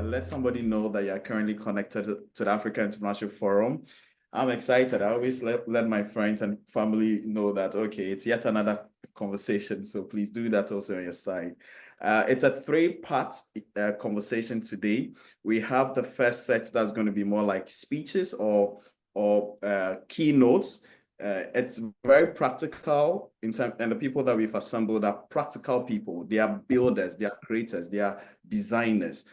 let somebody know that you're currently connected to the African Entrepreneurship Forum. I'm excited. I always let my friends and family know that, okay, it's yet another conversation. So please do that also on your side. It's a three-part conversation today. We have the first set that's going to be more like speeches or keynotes. It's very practical in terms, and the people that we've assembled are practical people. They are builders, they are creators, they are designers.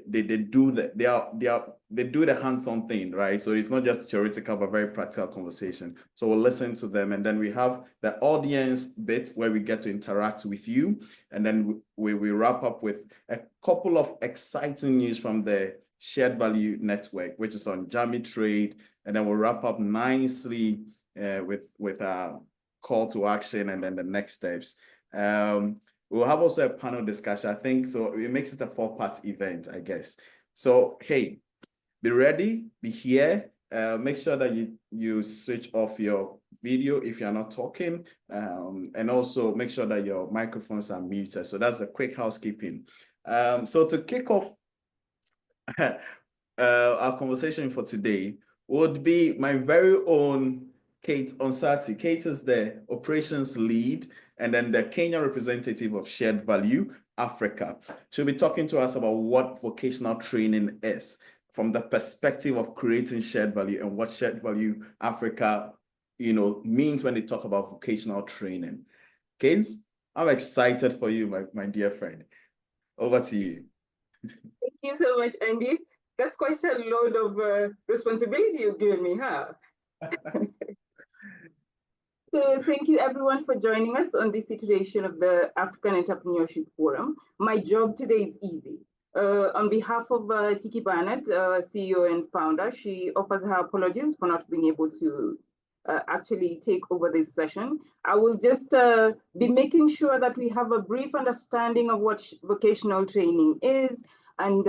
They do the hands-on thing, right? So it's not just theoretical, but very practical conversation. So we'll listen to them, and then we have the audience bit where we get to interact with you, and then we wrap up with a couple of exciting news from the Shared Value Network, which is on Jammy Trade, and then we'll wrap up nicely with a call to action and then the next steps. We'll have also a panel discussion, I think, so it makes it a 4-part event, I guess. So, hey, be ready, be here. Make sure that you switch off your video if you're not talking, and also make sure that your microphones are muted. So that's a quick housekeeping. So to kick off our conversation for today would be my very own Kate Onsati. Kate is the operations lead and then the Kenya representative of Shared Value Africa. She'll be talking to us about what vocational training is from the perspective of creating shared value and what Shared Value Africa, means when they talk about vocational training. Kate, I'm excited for you, my dear friend. Over to you. Thank you so much, Andy. That's quite a load of responsibility you've given me, huh? So thank you everyone for joining us on this iteration of the African Entrepreneurship Forum. My job today is easy. On behalf of Tiki Barnett, CEO and founder, she offers her apologies for not being able to actually take over this session. I will just be making sure that we have a brief understanding of what vocational training is, and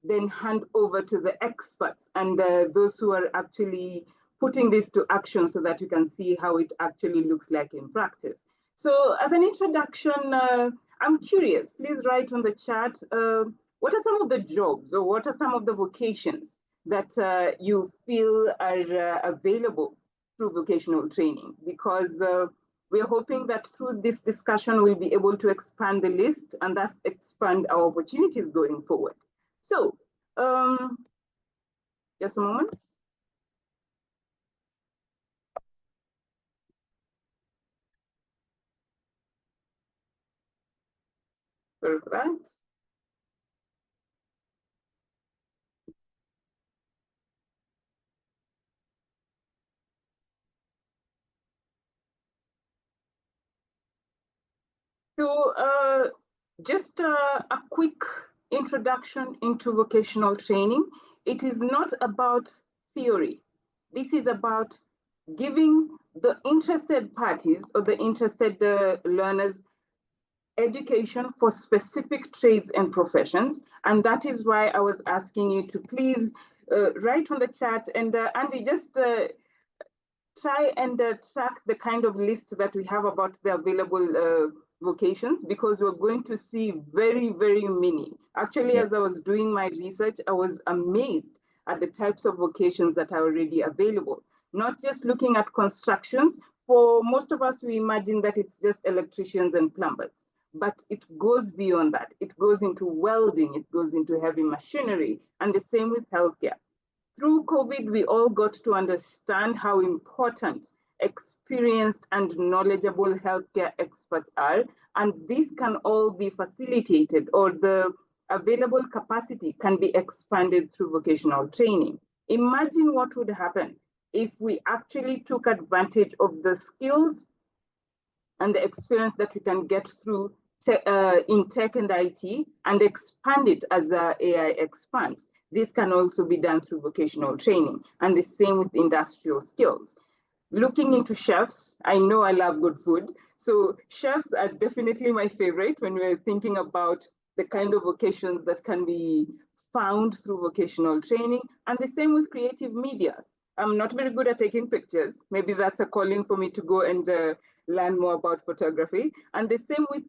then hand over to the experts and those who are actually putting this to action so that you can see how it actually looks like in practice. So as an introduction, I'm curious, please write on the chat, what are some of the jobs or what are some of the vocations that you feel are available through vocational training? Because we're hoping that through this discussion, we'll be able to expand the list and thus expand our opportunities going forward. So just a moment. Sorry for that. So just a quick introduction into vocational training. It is not about theory. This is about giving the interested parties or the interested learners education for specific trades and professions. And that is why I was asking you to please write on the chat, and Andy, just try and track the kind of list that we have about the available vocations, because we're going to see very, very many. Actually, as I was doing my research, I was amazed at the types of vocations that are already available. Not just looking at constructions. For most of us, we imagine that it's just electricians and plumbers, but it goes beyond that. It goes into welding, it goes into heavy machinery, and the same with healthcare. Through COVID, we all got to understand how important experienced and knowledgeable healthcare experts are, and this can all be facilitated, or the available capacity can be expanded through vocational training. Imagine what would happen if we actually took advantage of the skills and the experience that we can get through in tech and IT and expand it as AI expands. This can also be done through vocational training, and the same with industrial skills. Looking into chefs, I know I love good food, so chefs are definitely my favorite when we're thinking about the kind of vocations that can be found through vocational training, and the same with creative media. I'm not very good at taking pictures. Maybe that's a calling for me to go and learn more about photography. And the same with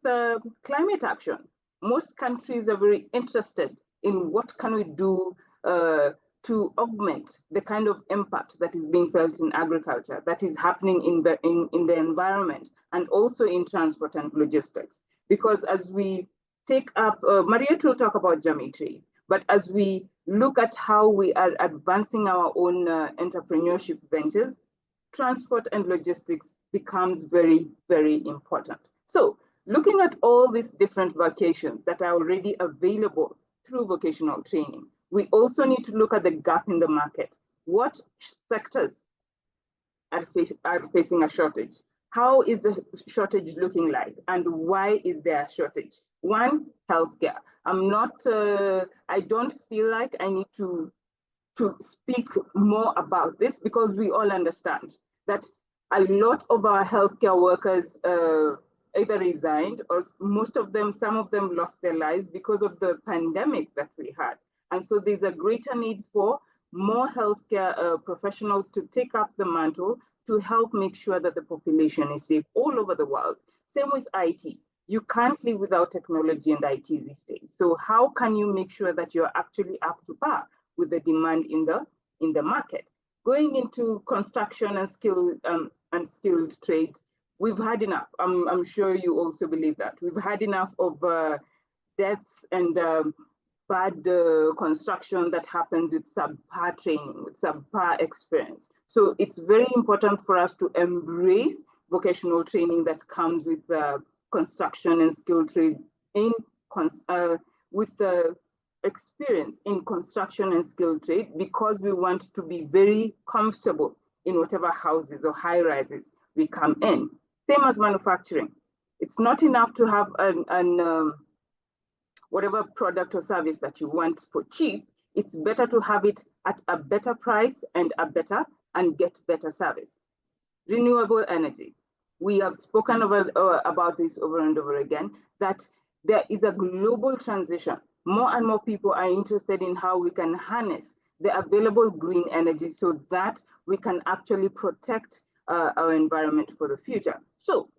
climate action. Most countries are very interested in what can we do to augment the kind of impact that is being felt in agriculture, that is happening in the environment, and also in transport and logistics. Because as we take up, Maria will talk about geometry, but as we look at how we are advancing our own entrepreneurship ventures, transport and logistics becomes very, very important. So looking at all these different vocations that are already available through vocational training, we also need to look at the gap in the market. What sectors are facing a shortage? How is the shortage looking like? And why is there a shortage? One, healthcare. I don't feel like I need to speak more about this, because we all understand that a lot of our healthcare workers either resigned, or some of them lost their lives because of the pandemic that we had. And so there's a greater need for more healthcare professionals to take up the mantle to help make sure that the population is safe all over the world. Same with IT. You can't live without technology and IT these days. So how can you make sure that you're actually up to par with the demand in the market? Going into construction and skilled trade, we've had enough. I'm sure you also believe that. We've had enough of deaths and bad construction that happens with subpar training, with subpar experience. So it's very important for us to embrace vocational training that comes with construction and skilled trade with the experience in construction and skilled trade, because we want to be very comfortable in whatever houses or high rises we come in. Same as manufacturing. It's not enough to have whatever product or service that you want for cheap. It's better to have it at a better price and get better service. Renewable energy. We have spoken about this over and over again, that there is a global transition. More and more people are interested in how we can harness the available green energy so that we can actually protect our environment for the future. So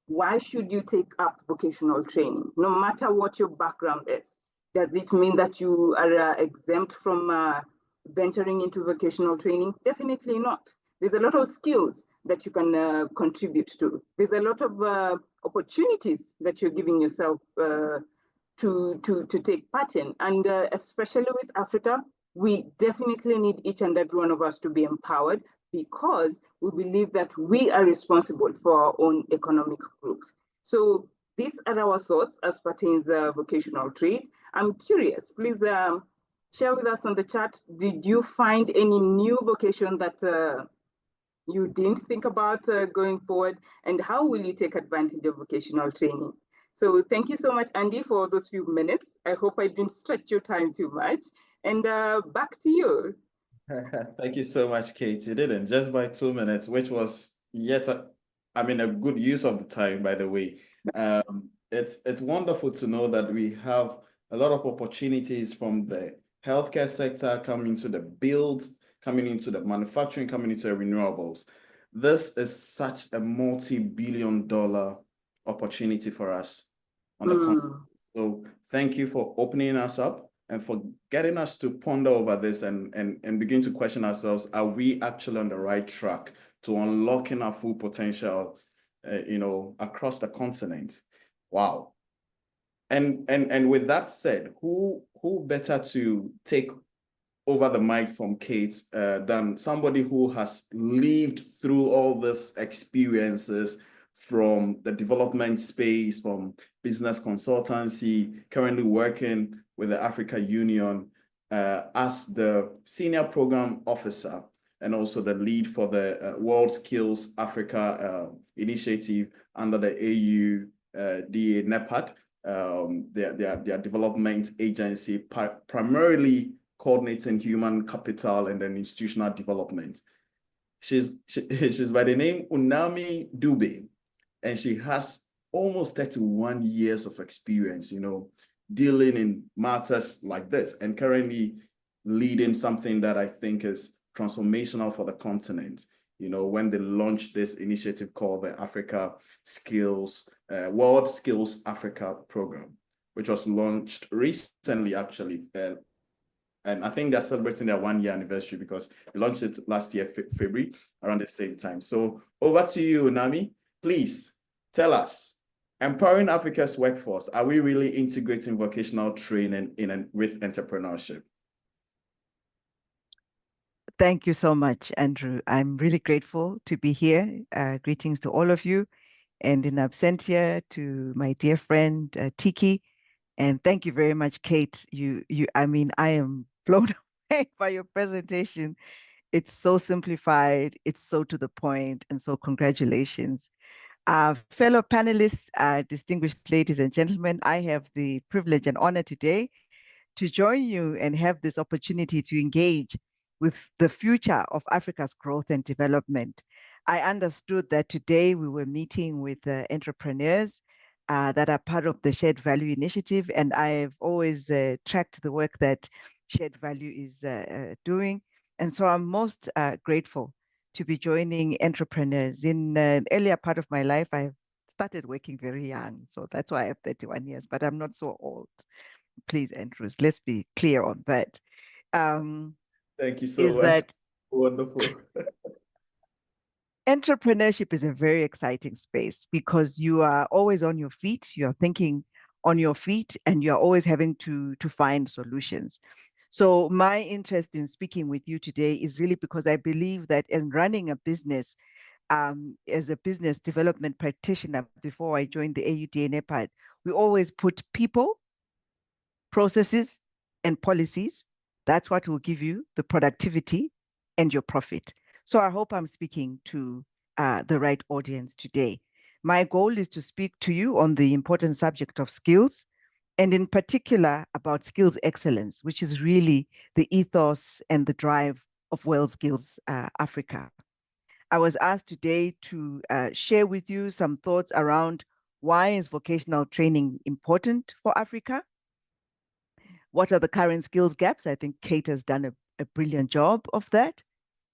why should you take up vocational training, no matter what your background is? Does it mean that you are exempt from venturing into vocational training? Definitely not. There's a lot of skills that you can contribute to. There's a lot of opportunities that you're giving yourself to take part in. And especially with Africa, we definitely need each and every one of us to be empowered, because we believe that we are responsible for our own economic growth. So these are our thoughts as pertains vocational trade. I'm curious, please share with us on the chat, did you find any new vocation that you didn't think about going forward, and how will you take advantage of vocational training? So thank you so much, Andy, for those few minutes. I hope I didn't stretch your time too much. And back to you. Thank you so much, Kate. You didn't, just by 2 minutes, which was a good use of the time, by the way. It's wonderful to know that we have a lot of opportunities from the healthcare sector coming to the build, coming into the manufacturing, coming into the renewables. This is such a multi-billion-dollar opportunity for us on the continent. So thank you for opening us up and for getting us to ponder over this and begin to question ourselves, are we actually on the right track to unlocking our full potential, across the continent? Wow. And with that said, who better to take over the mic from Kate than somebody who has lived through all these experiences from the development space, from business consultancy, currently working with the Africa Union as the senior program officer and also the lead for the World Skills Africa initiative under the AU DA NEPAD, their development agency, primarily coordinating human capital and then institutional development. She's by the name Unami Dube, and she has almost 31 years of experience, dealing in matters like this, and currently leading something that I think is transformational for the continent. When they launched this initiative called the Africa Skills, World Skills Africa program. which was launched recently, actually. And I think they're celebrating their 1 year anniversary because we launched it last year, February, around the same time. So over to you, Nami. Please tell us, empowering Africa's workforce, are we really integrating vocational training with entrepreneurship? Thank you so much, Andrew. I'm really grateful to be here. Greetings to all of you, and in absentia to my dear friend Tiki. And thank you very much, Kate. I mean, I am blown away by your presentation. It's so simplified, it's so to the point, and so congratulations. Fellow panelists, distinguished ladies and gentlemen, I have the privilege and honor today to join you and have this opportunity to engage with the future of Africa's growth and development. I understood that today we were meeting with entrepreneurs that are part of the Shared Value Initiative, and I've always tracked the work that Shared Value is doing. And so I'm most grateful to be joining entrepreneurs. In an earlier part of my life, I started working very young, so that's why I have 31 years, but I'm not so old. Please, Andrews, let's be clear on that. Thank you so much. Wonderful. Entrepreneurship is a very exciting space because you are always on your feet, you're thinking on your feet, and you're always having to find solutions. So my interest in speaking with you today is really because I believe that in running a business, as a business development practitioner before I joined the AUDA NEPAD, we always put people, processes, and policies. That's what will give you the productivity and your profit. So I hope I'm speaking to the right audience today. My goal is to speak to you on the important subject of skills, and in particular about skills excellence, which is really the ethos and the drive of World Skills Africa. I was asked today to share with you some thoughts around why is vocational training important for Africa? What are the current skills gaps? I think Kate has done a brilliant job of that.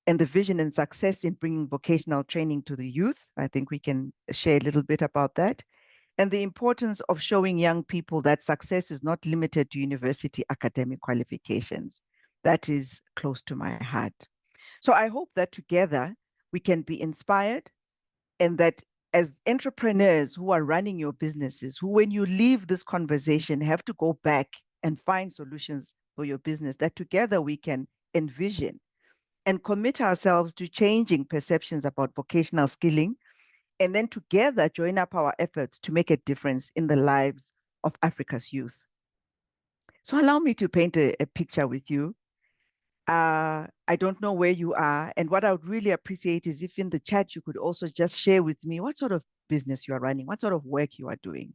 And the vision and success in bringing vocational training to the youth. I think we can share a little bit about that. And the importance of showing young people that success is not limited to university academic qualifications. That is close to my heart. So I hope that together we can be inspired, and that as entrepreneurs who are running your businesses, who when you leave this conversation have to go back and find solutions for your business, that together we can envision and commit ourselves to changing perceptions about vocational skilling, and then together join up our efforts to make a difference in the lives of Africa's youth. So allow me to paint a picture with you. I don't know where you are, and what I would really appreciate is if in the chat you could also just share with me what sort of business you are running, what sort of work you are doing.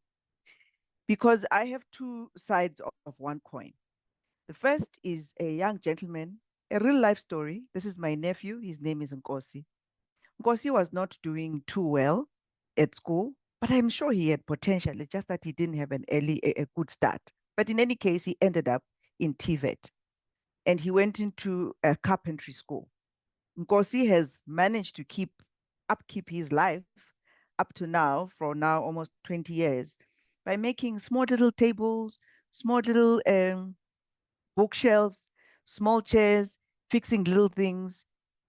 Because I have two sides of one coin. The first is a young gentleman, a real life story. This is my nephew. His name is Nkosi. Nkosi was not doing too well at school, but I'm sure he had potential. It's just that he didn't have a good start. But in any case, he ended up in TVET, and he went into a carpentry school. Nkosi has managed to upkeep his life up to now, for now almost 20 years, by making small little tables, small little bookshelves, small chairs, fixing little things.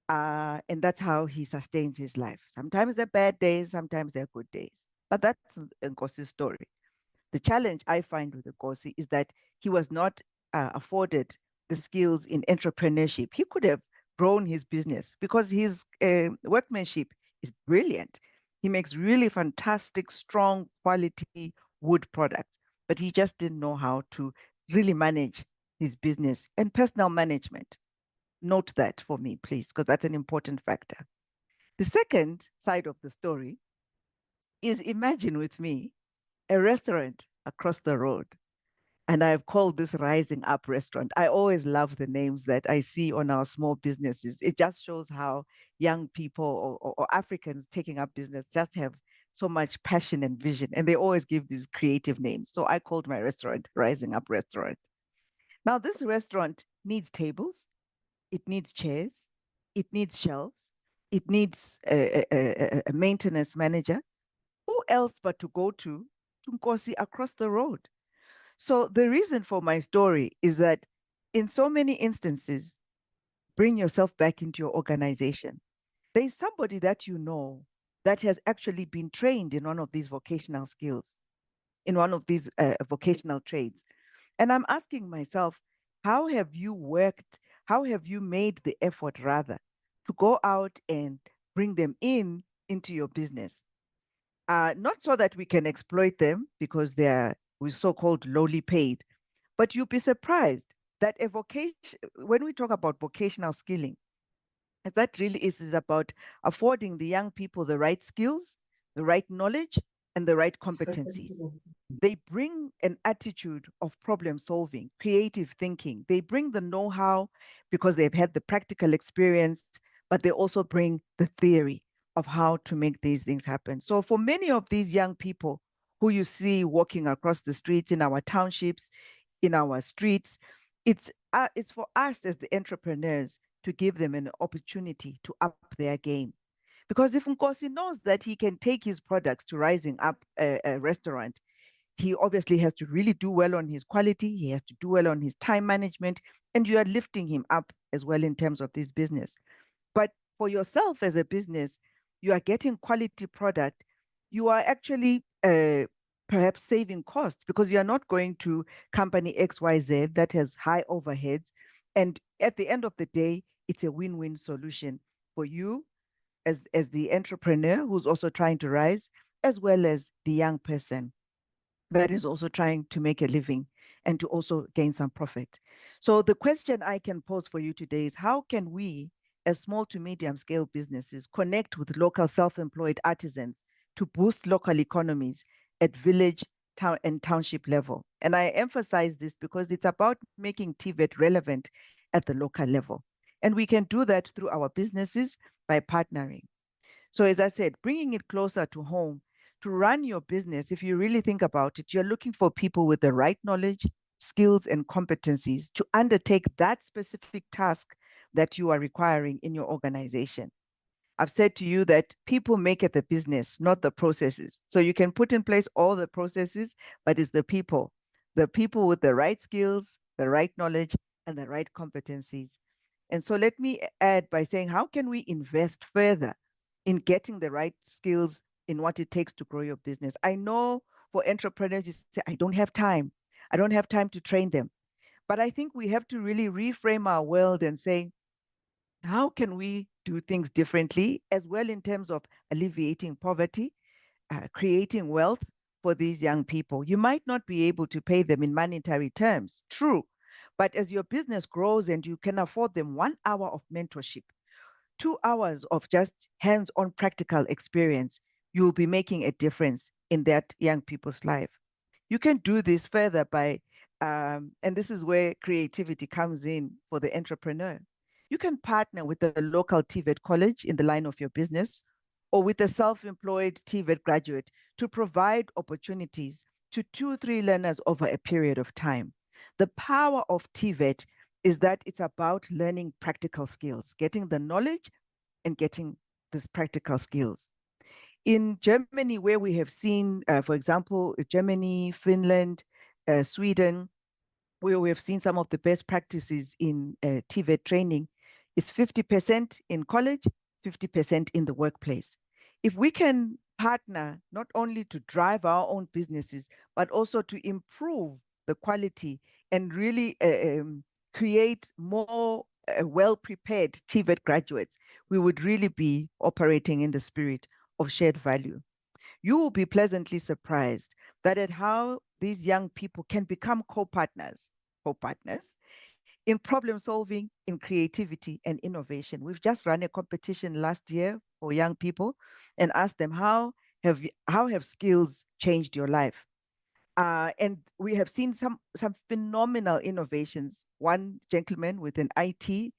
And that's how he sustains his life. Sometimes they're bad days, sometimes they're good days. But that's Nkosi's story. The challenge I find with Nkosi is that he was not afforded the skills in entrepreneurship. He could have grown his business because his workmanship is brilliant. He makes really fantastic, strong quality wood products, but he just didn't know how to really manage his business and personal management. Note that for me, please, because that's an important factor. The second side of the story is, imagine with me a restaurant across the road. And I've called this Rising Up Restaurant. I always love the names that I see on our small businesses. It just shows how young people or Africans taking up business just have so much passion and vision. And they always give these creative names. So I called my restaurant Rising Up Restaurant. Now, this restaurant needs tables, it needs chairs, it needs shelves, it needs a maintenance manager. Who else but to go to Nkosi across the road? So the reason for my story is that in so many instances, bring yourself back into your organization. There's somebody that you know that has actually been trained in one of these vocational skills, in one of these vocational trades. And I'm asking myself, how have you worked? How have you made the effort rather to go out and bring them into your business? Not so that we can exploit them because they're so-called lowly paid, but you'll be surprised that a vocation, when we talk about vocational skilling, that really is about affording the young people the right skills, the right knowledge, and the right competencies. They bring an attitude of problem solving, creative thinking. They bring the know-how because they've had the practical experience, but they also bring the theory of how to make these things happen. So for many of these young people who you see walking across the streets in our townships, in our streets, it's for us as the entrepreneurs to give them an opportunity to up their game. Because if Nkosi knows that he can take his products to Rising Up a restaurant, he obviously has to really do well on his quality. He has to do well on his time management, and you are lifting him up as well in terms of this business. But for yourself as a business, you are getting quality product. You are actually perhaps saving cost because you are not going to company XYZ that has high overheads. And at the end of the day, it's a win-win solution for you as the entrepreneur who's also trying to rise, as well as the young person that is also trying to make a living and to also gain some profit. So the question I can pose for you today is, how can we, as small to medium scale businesses, connect with local self-employed artisans to boost local economies at village, town, and township level? And I emphasize this because it's about making TVET relevant at the local level. And we can do that through our businesses by partnering. So as I said, bringing it closer to home, to run your business, if you really think about it, you're looking for people with the right knowledge, skills, and competencies to undertake that specific task that you are requiring in your organization. I've said to you that people make it the business, not the processes. So you can put in place all the processes, but it's the people with the right skills, the right knowledge, and the right competencies. And so let me add by saying, how can we invest further in getting the right skills in what it takes to grow your business? I know for entrepreneurs, you say, I don't have time. I don't have time to train them. But I think we have to really reframe our world and say, how can we do things differently, as well in terms of alleviating poverty, creating wealth for these young people? You might not be able to pay them in monetary terms, true. But as your business grows and you can afford them 1 hour of mentorship, 2 hours of just hands-on practical experience, you'll be making a difference in that young people's life. You can do this further by, and this is where creativity comes in for the entrepreneur. You can partner with a local TVET college in the line of your business, or with a self-employed TVET graduate to provide opportunities to 2-3 learners over a period of time. The power of TVET is that it's about learning practical skills, getting the knowledge and getting these practical skills. In Germany, where we have seen, for example, Germany, Finland, Sweden, where we have seen some of the best practices in TVET training, it's 50% in college, 50% in the workplace. If we can partner not only to drive our own businesses, but also to improve the quality and really create more well-prepared TVET graduates, we would really be operating in the spirit of shared value. You will be pleasantly surprised that at how these young people can become co-partners in problem solving, in creativity and innovation. We've just run a competition last year for young people and asked them, how have skills changed your life? And we have seen some phenomenal innovations. One gentleman with an IT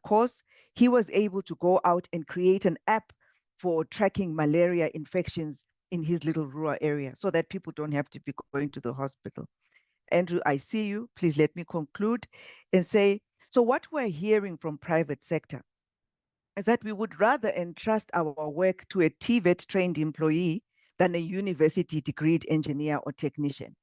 course, he was able to go out and create an app for tracking malaria infections in his little rural area so that people don't have to be going to the hospital. Andrew, I see you. Please let me conclude and say, so what we're hearing from private sector is that we would rather entrust our work to a TVET trained employee than a university degreed engineer or technician.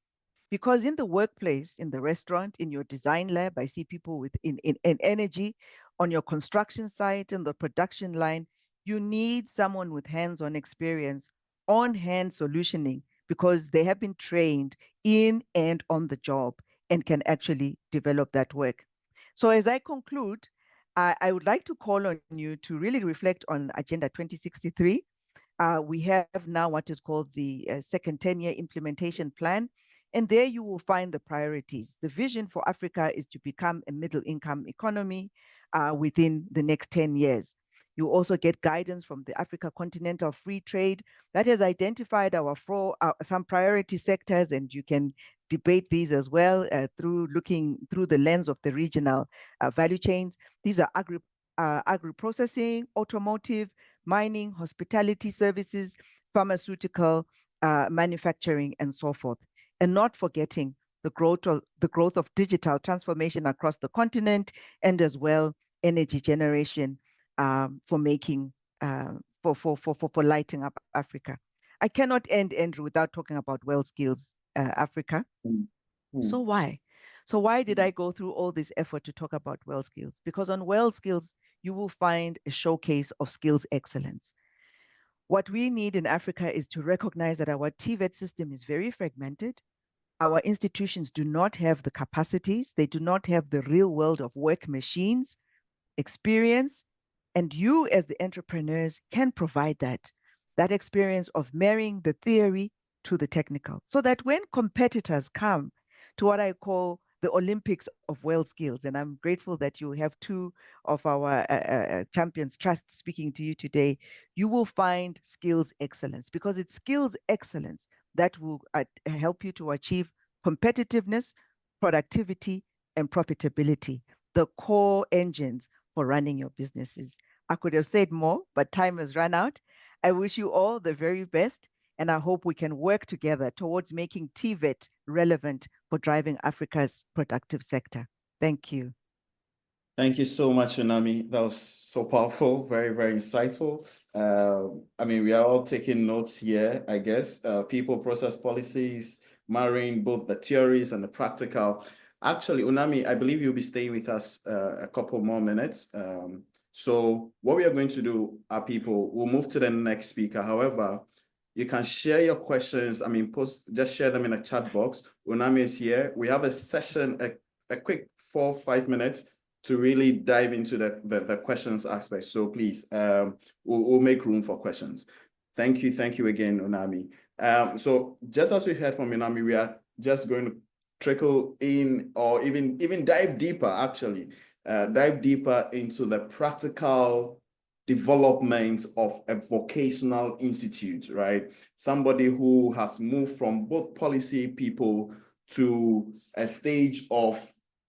Because in the workplace, in the restaurant, in your design lab, I see people with in energy, on your construction site, in the production line, you need someone with hands-on experience, on-hand solutioning, because they have been trained in and on the job and can actually develop that work. So as I conclude, I would like to call on you to really reflect on Agenda 2063. We have now what is called the second 10-year implementation plan. And there you will find the priorities. The vision for Africa is to become a middle income economy within the next 10 years. You also get guidance from the Africa Continental Free Trade that has identified some priority sectors, and you can debate these as well through looking through the lens of the regional value chains. These are agri-processing, automotive, mining, hospitality services, pharmaceutical, manufacturing, and so forth. And not forgetting the growth of digital transformation across the continent, and as well energy generation for making for lighting up Africa. I cannot end, Andrew, without talking about WorldSkills Africa. So why? So why did I go through all this effort to talk about WorldSkills? Because on WorldSkills, you will find a showcase of skills excellence. What we need in Africa is to recognize that our TVET system is very fragmented. Our institutions do not have the capacities. They do not have the real world of work machines, experience, and you as the entrepreneurs can provide that experience of marrying the theory to the technical, so that when competitors come to what I call the Olympics of WorldSkills, and I'm grateful that you have two of our Champions Trust speaking to you today, you will find skills excellence, because it's skills excellence that will help you to achieve competitiveness, productivity, and profitability, the core engines for running your businesses. I could have said more, but time has run out. I wish you all the very best, and I hope we can work together towards making TVET relevant for driving Africa's productive sector. Thank you. Thank you so much, Unami. That was so powerful, very, very insightful. I mean, we are all taking notes here, I guess. People, process, policies, marrying both the theories and the practical. Actually, Unami, I believe you'll be staying with us a couple more minutes. So what we are going to do, our people, we'll move to the next speaker. However, you can share your questions. I mean, just share them in a chat box. Unami is here. We have a session, a quick 4 or 5 minutes to really dive into the questions aspect. So please, we'll make room for questions. Thank you again, Unami. So just as we heard from Unami, we are just going to trickle in, or even dive deeper, actually, dive deeper into the practical development of a vocational institute, right? Somebody who has moved from both policy people to a stage of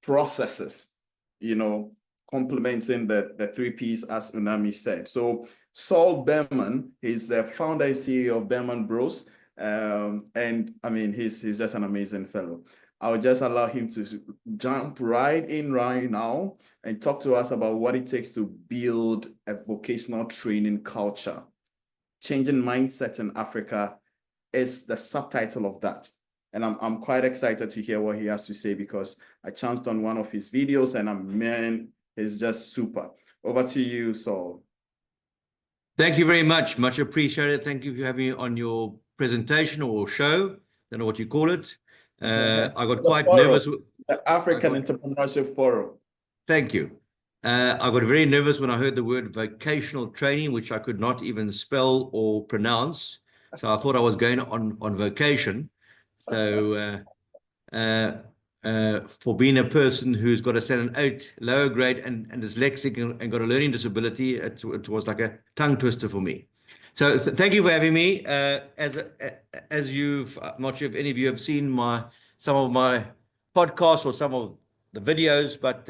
processes, you know, complementing the 3 Ps, as Unami said. So Saul Berman, he's the founder and CEO of Berman Bros. And I mean, he's just an amazing fellow. I'll just allow him to jump right in right now and talk to us about what it takes to build a vocational training culture. Changing mindset in Africa is the subtitle of that. And I'm quite excited to hear what he has to say, because I chanced on one of his videos and man, he's just super. Over to you, Saul. Thank you very much. Much appreciated. Thank you for having me on your presentation or show. Don't know what you call it. I got quite nervous. The African Entrepreneurship Forum. Thank you. I got very nervous when I heard the word vocational training, which I could not even spell or pronounce. So I thought I was going on vocation. So for being a person who's got a 7-8 lower grade and dyslexic and got a learning disability, it was like a tongue twister for me. So thank you for having me. As you've, I'm not sure if any of you have seen some of my podcasts or some of the videos, but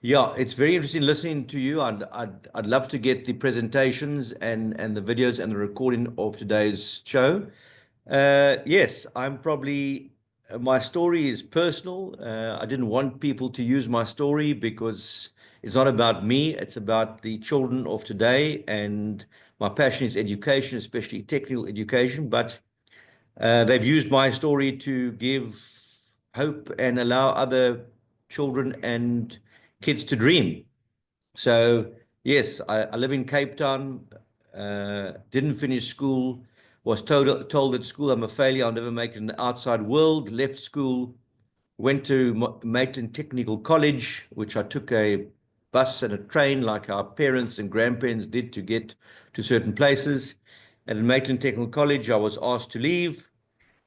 yeah, it's very interesting listening to you. I'd love to get the presentations and the videos and the recording of today's show. Yes, my story is personal. I didn't want people to use my story because it's not about me. It's about the children of today, and my passion is education, especially technical education. But They've used my story to give hope and allow other children and kids to dream. So yes, I live in Cape Town, didn't finish school, was told at school I'm a failure, I'll never make it in the outside world, left school, went to Maitland Technical College, which I took a bus and a train like our parents and grandparents did to get to certain places. And at Maitland Technical College, I was asked to leave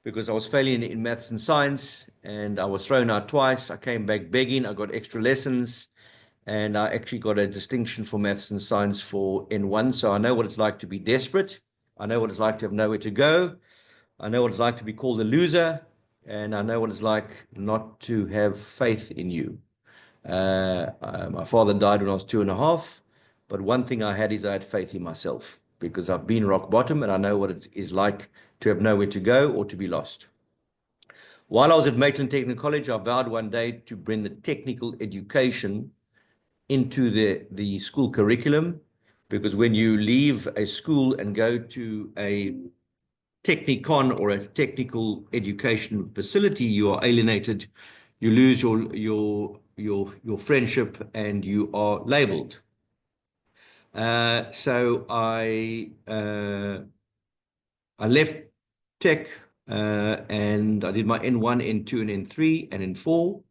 because I was failing in maths and science, and I was thrown out twice. I came back begging, I got extra lessons, and I actually got a distinction for maths and science for N1. So I know what it's like to be desperate. I know what it's like to have nowhere to go. I know what it's like to be called a loser, and I know what it's like not to have faith in you. My father died when I was 2.5, but one thing I had is I had faith in myself, because I've been rock bottom and I know what it is like to have nowhere to go or to be lost. While I was at Maitland Technical College, I vowed one day to bring the technical education into the school curriculum, because when you leave a school and go to a technicon or a technical education facility, you are alienated, you lose your friendship, and you are labeled. So I left tech, and I did my N1, N2, and N3, and N4,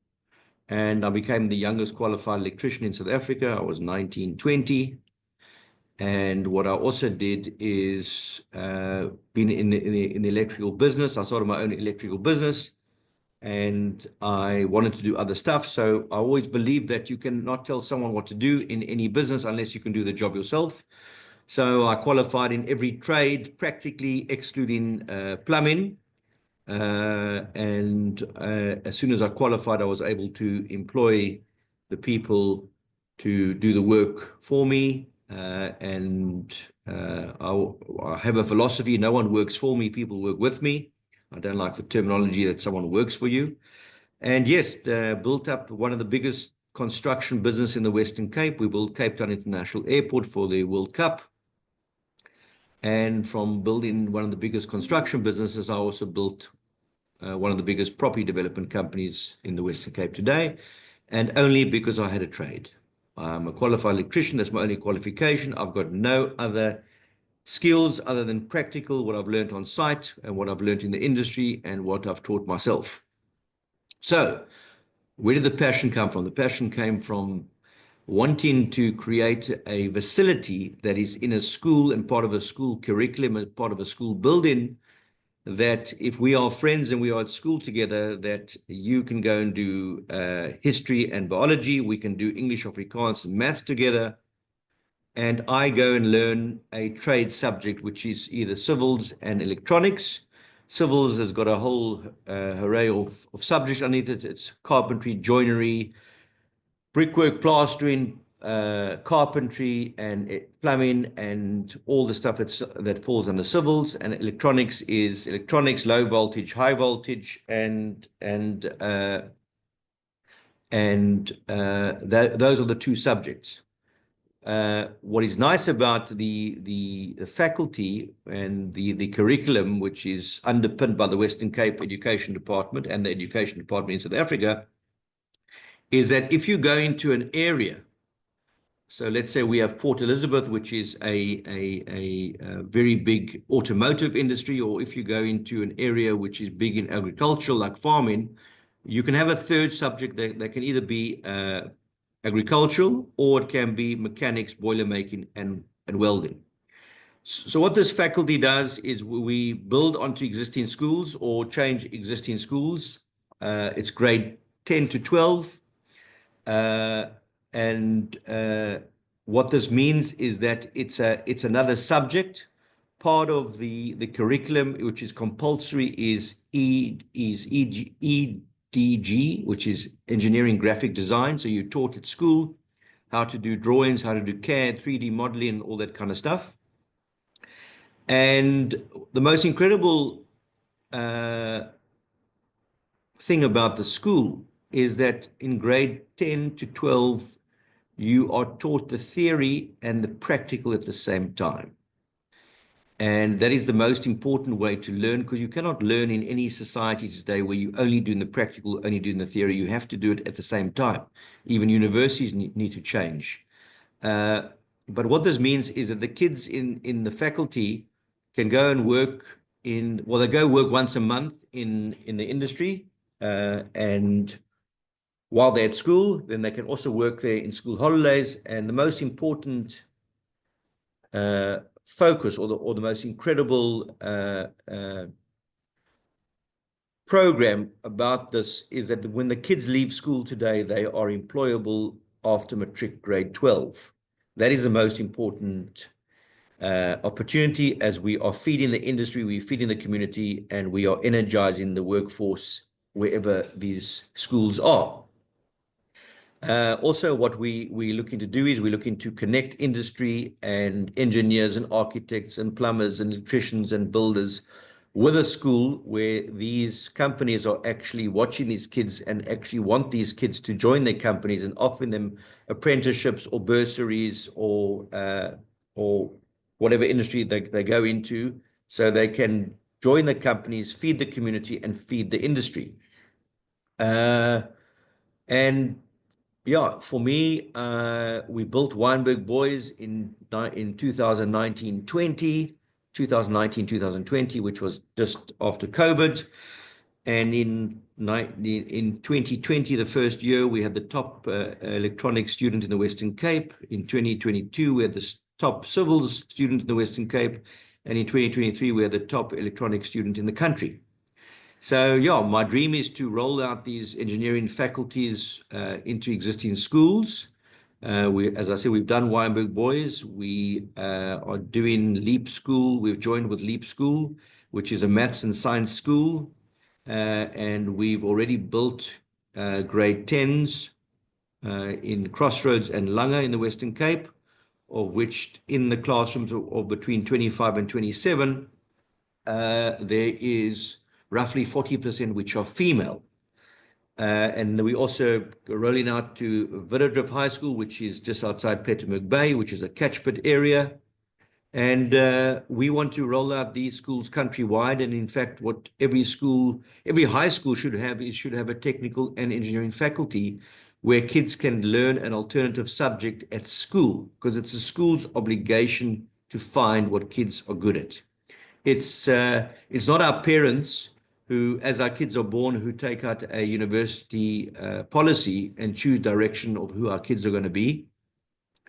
and I became the youngest qualified electrician in South Africa. I was 19, 20. And what I also did is been in the electrical business. I started my own electrical business, and I wanted to do other stuff. So I always believed that you cannot tell someone what to do in any business unless you can do the job yourself. So I qualified in every trade, practically excluding plumbing. And as soon as I qualified, I was able to employ the people to do the work for me. And I have a philosophy: no one works for me, people work with me. I don't like the terminology that someone works for you. And yes, built up one of the biggest construction business in the Western Cape. We built Cape Town International Airport for the World Cup. And from building one of the biggest construction businesses, I also built one of the biggest property development companies in the Western Cape today, and only because I had a trade. I'm a qualified electrician. That's my only qualification. I've got no other skills other than practical, what I've learned on site and what I've learned in the industry and what I've taught myself. So where did the passion come from? The passion came from wanting to create a facility that is in a school and part of a school curriculum and part of a school building, that if we are friends and we are at school together, that you can go and do history and biology, we can do English, Afrikaans, and maths together, and I go and learn a trade subject, which is either civils and electronics. Civils has got a whole array of subjects underneath it. It's carpentry, joinery, brickwork, plastering, carpentry, and plumbing, and all the stuff that falls under civils. And electronics is electronics, low voltage, high voltage, and those are the two subjects. What is nice about the faculty and the curriculum, which is underpinned by the Western Cape Education Department and the Education Department in South Africa, is that if you go into an area, so let's say we have Port Elizabeth, which is a very big automotive industry, or if you go into an area which is big in agriculture, like farming, you can have a third subject that can either be agricultural, or it can be mechanics, boiler making, and welding. So what this faculty does is we build onto existing schools or change existing schools. It's grade 10 to 12. What this means is that it's another subject. Part of the curriculum, which is compulsory, is EDG, which is engineering graphic design. So you're taught at school how to do drawings, how to do CAD, 3D modeling, and all that kind of stuff. And the most incredible thing about the school is that in grade 10 to 12, you are taught the theory and the practical at the same time. And that is the most important way to learn, because you cannot learn in any society today where you only doing the practical, only doing the theory. You have to do it at the same time. Even universities need to change. But what this means is that the kids in the faculty can go and work they go work once a month in the industry, and while they're at school, then they can also work there in school holidays. And the most important focus, or the most incredible program about this, is that when the kids leave school today, they are employable after matric grade 12. That is the most important opportunity, as we are feeding the industry, we're feeding the community, and we are energizing the workforce wherever these schools are. Also, what we're looking to do is we're looking to connect industry and engineers and architects and plumbers and electricians and builders with a school where these companies are actually watching these kids and actually want these kids to join their companies, and offering them apprenticeships or bursaries or whatever industry they go into, so they can join the companies, feed the community, and feed the industry. And yeah, for me, we built Wynberg Boys in 2019-20, 2019-2020, which was just after COVID. And in 2020, the first year, we had the top electronics student in the Western Cape. In 2022, we had the top civils student in the Western Cape. And in 2023, we had the top electronics student in the country. So yeah, my dream is to roll out these engineering faculties into existing schools. As I said, we've done Wynberg Boys. We are doing Leap School. We've joined with Leap School, which is a maths and science school. And we've already built grade 10s in Crossroads and Langa in the Western Cape, of which in the classrooms of between 25 and 27, there is roughly 40% which are female. And we also rolling out to Vidodrift High School, which is just outside Plettenberg Bay, which is a catchment area. And we want to roll out these schools countrywide. And in fact, what every high school should have a technical and engineering faculty where kids can learn an alternative subject at school, because it's the school's obligation to find what kids are good at. It's not our parents who, as our kids are born, who take out a university policy and choose direction of who our kids are going to be.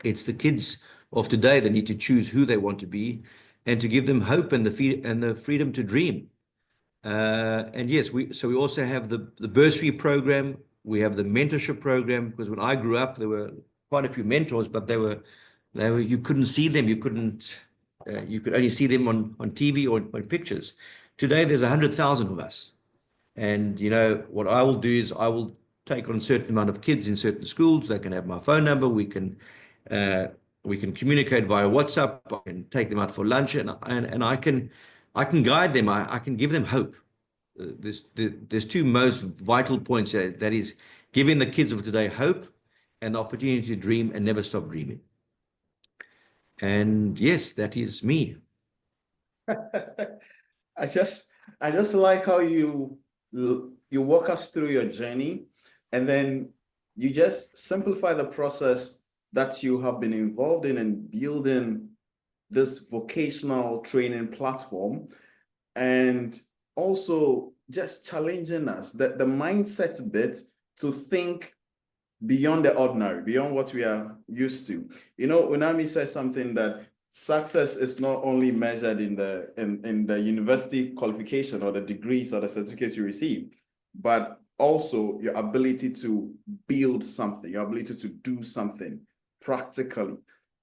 It's the kids of today that need to choose who they want to be, and to give them hope and the freedom to dream. And yes, we also have the bursary program. We have the mentorship program, because when I grew up, there were quite a few mentors, but they were you couldn't see them. You could only see them on TV or on pictures. Today, there's 100,000 of us. And, what I will do is I will take on a certain amount of kids in certain schools. They can have my phone number. We can communicate via WhatsApp. I can take them out for lunch, and I can guide them. I can give them hope. There's two most vital points there. That is giving the kids of today hope and the opportunity to dream and never stop dreaming. And yes, that is me. I just like how you walk us through your journey, and then you just simplify the process that you have been involved in building this vocational training platform, and also just challenging us, the mindset bit, to think beyond the ordinary, beyond what we are used to. Unami says something that success is not only measured in the university qualification or the degrees or the certificates you receive, but also your ability to build something, your ability to do something practically.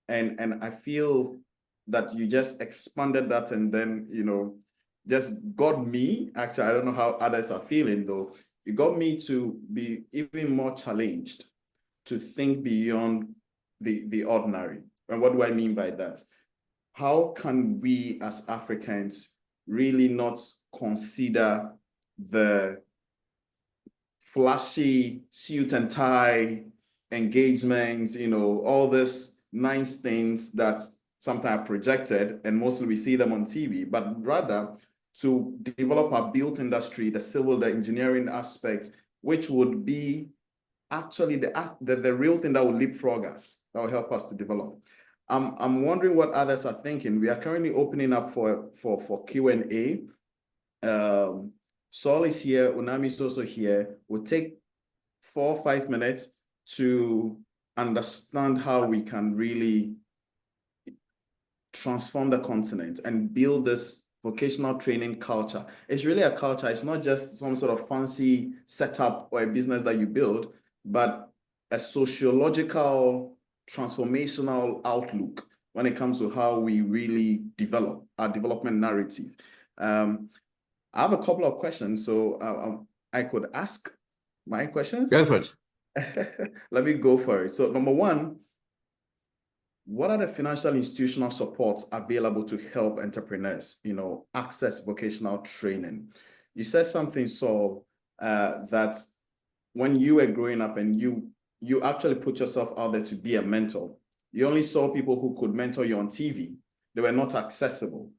And I feel that you just expanded that, and then, just got me, actually, I don't know how others are feeling though, you got me to be even more challenged to think beyond the ordinary. And what do I mean by that? How can we as Africans really not consider the flashy suit and tie engagements, all these nice things that sometimes projected, and mostly we see them on TV, but rather to develop our built industry, the civil, the engineering aspect, which would be actually the real thing that will leapfrog us, that will help us to develop. I'm wondering what others are thinking. We are currently opening up for Q&A. Saul is here, Unami is also here. We'll take 4 or 5 minutes to understand how we can really transform the continent and build this vocational training culture. It's really a culture. It's not just some sort of fancy setup or a business that you build, but a sociological, transformational outlook when it comes to how we really develop our development narrative. I have a couple of questions, so I could ask my questions. Go for it. Let me go for it. So number one, what are the financial institutional supports available to help entrepreneurs, access vocational training? You said something, Saul, that when you were growing up and you actually put yourself out there to be a mentor, you only saw people who could mentor you on TV. They were not accessible.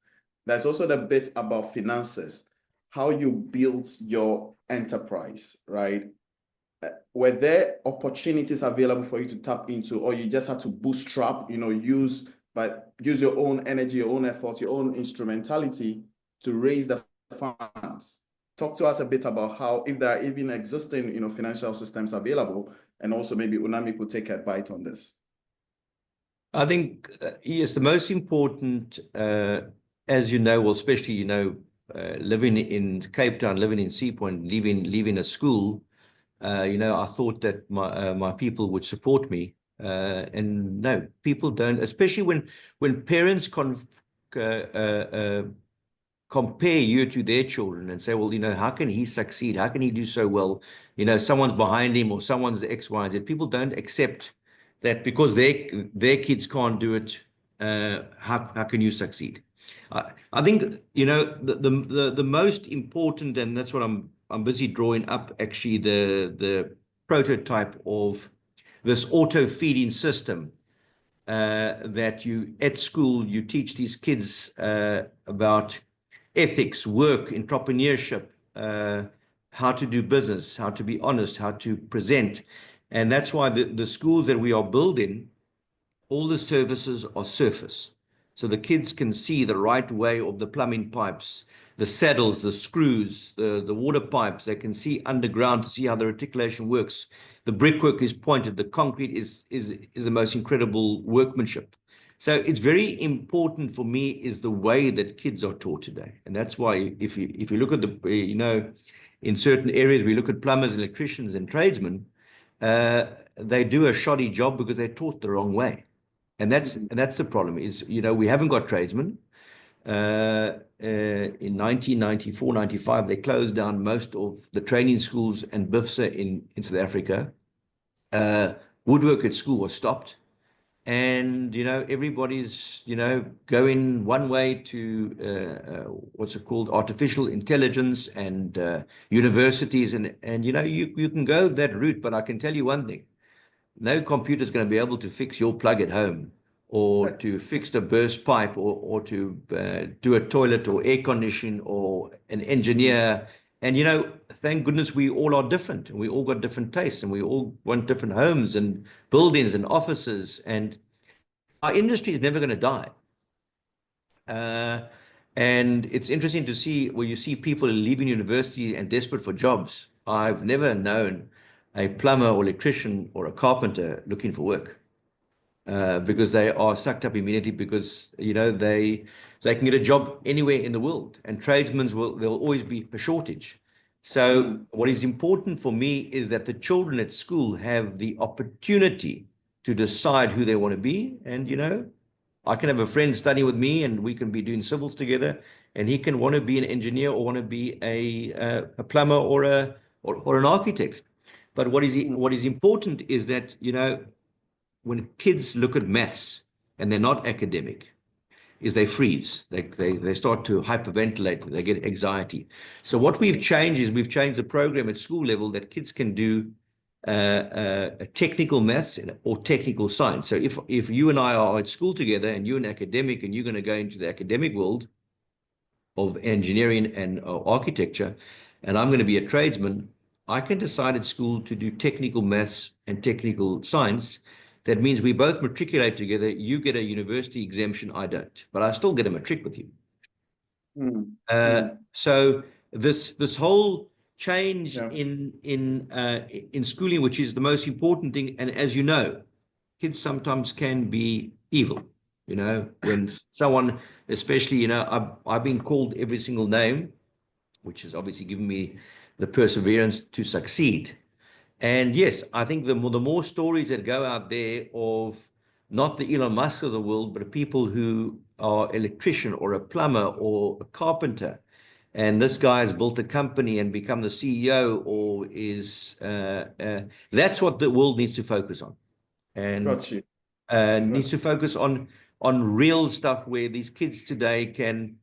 There's also the bit about finances, how you built your enterprise, right? Were there opportunities available for you to tap into, or you just had to bootstrap, use your own energy, your own effort, your own instrumentality to raise the funds? Talk to us a bit about how, if there are even existing, financial systems available, and also maybe Unami could take a bite on this. I think, yes, the most important, as you know, well, especially, living in Cape Town, living in Sea Point, leaving a school, I thought that my people would support me, and no, people don't. Especially when parents compare you to their children and say, well, how can he succeed? How can he do so well? Someone's behind him or someone's X, Y, and Z. People don't accept that because their kids can't do it. How can you succeed? I think the most important, and that's what I'm busy drawing up, actually, the prototype of this auto feeding system that you at school you teach these kids about ethics, work, entrepreneurship, how to do business, how to be honest, how to present. And that's why the schools that we are building, all the services are surface. So the kids can see the right way of the plumbing pipes, the saddles, the screws, the water pipes. They can see underground to see how the reticulation works. The brickwork is pointed. The concrete is the most incredible workmanship. So it's very important for me is the way that kids are taught today. And that's why if you look at in certain areas, we look at plumbers, electricians, and tradesmen, they do a shoddy job because they're taught the wrong way. And that's the problem is, we haven't got tradesmen. In 1994, 95, they closed down most of the training schools and BIFSA in South Africa. Woodwork at school was stopped. And, everybody's, going one way to, what's it called, artificial intelligence and universities. And you can go that route, but I can tell you one thing. No computer is going to be able to fix your plug at home or to fix the burst pipe or to do a toilet or air conditioning or an engineer. And, thank goodness we all are different and we all got different tastes and we all want different homes and buildings and offices. And our industry is never going to die. And it's interesting to see where you see people leaving university and desperate for jobs. I've never known a plumber or electrician or a carpenter looking for work because they are sucked up immediately because, they can get a job anywhere in the world, and tradesmen there'll always be a shortage. So what is important for me is that the children at school have the opportunity to decide who they want to be. And, I can have a friend studying with me and we can be doing civils together, and he can want to be an engineer or want to be a plumber or an architect. But what is important is that, when kids look at maths and they're not academic, is they freeze. They start to hyperventilate. They get anxiety. So what we've changed is we've changed the program at school level that kids can do technical maths or technical science. So if you and I are at school together and you're an academic and you're going to go into the academic world of engineering and architecture, and I'm going to be a tradesman, I can decide at school to do technical maths and technical science. That means we both matriculate together. You get a university exemption, I don't, but I still get a matric with you. So this whole change in schooling, which is the most important thing, and as you know, kids sometimes can be evil. You know, when someone, especially, you know, I've been called every single name, which has obviously given me the perseverance to succeed. And yes, I think the more stories that go out there of not the Elon Musk of the world, but people who are electrician or a plumber or a carpenter, and this guy has built a company and become the CEO, or is that's what the world needs to focus on, and needs to focus on real stuff where these kids today can.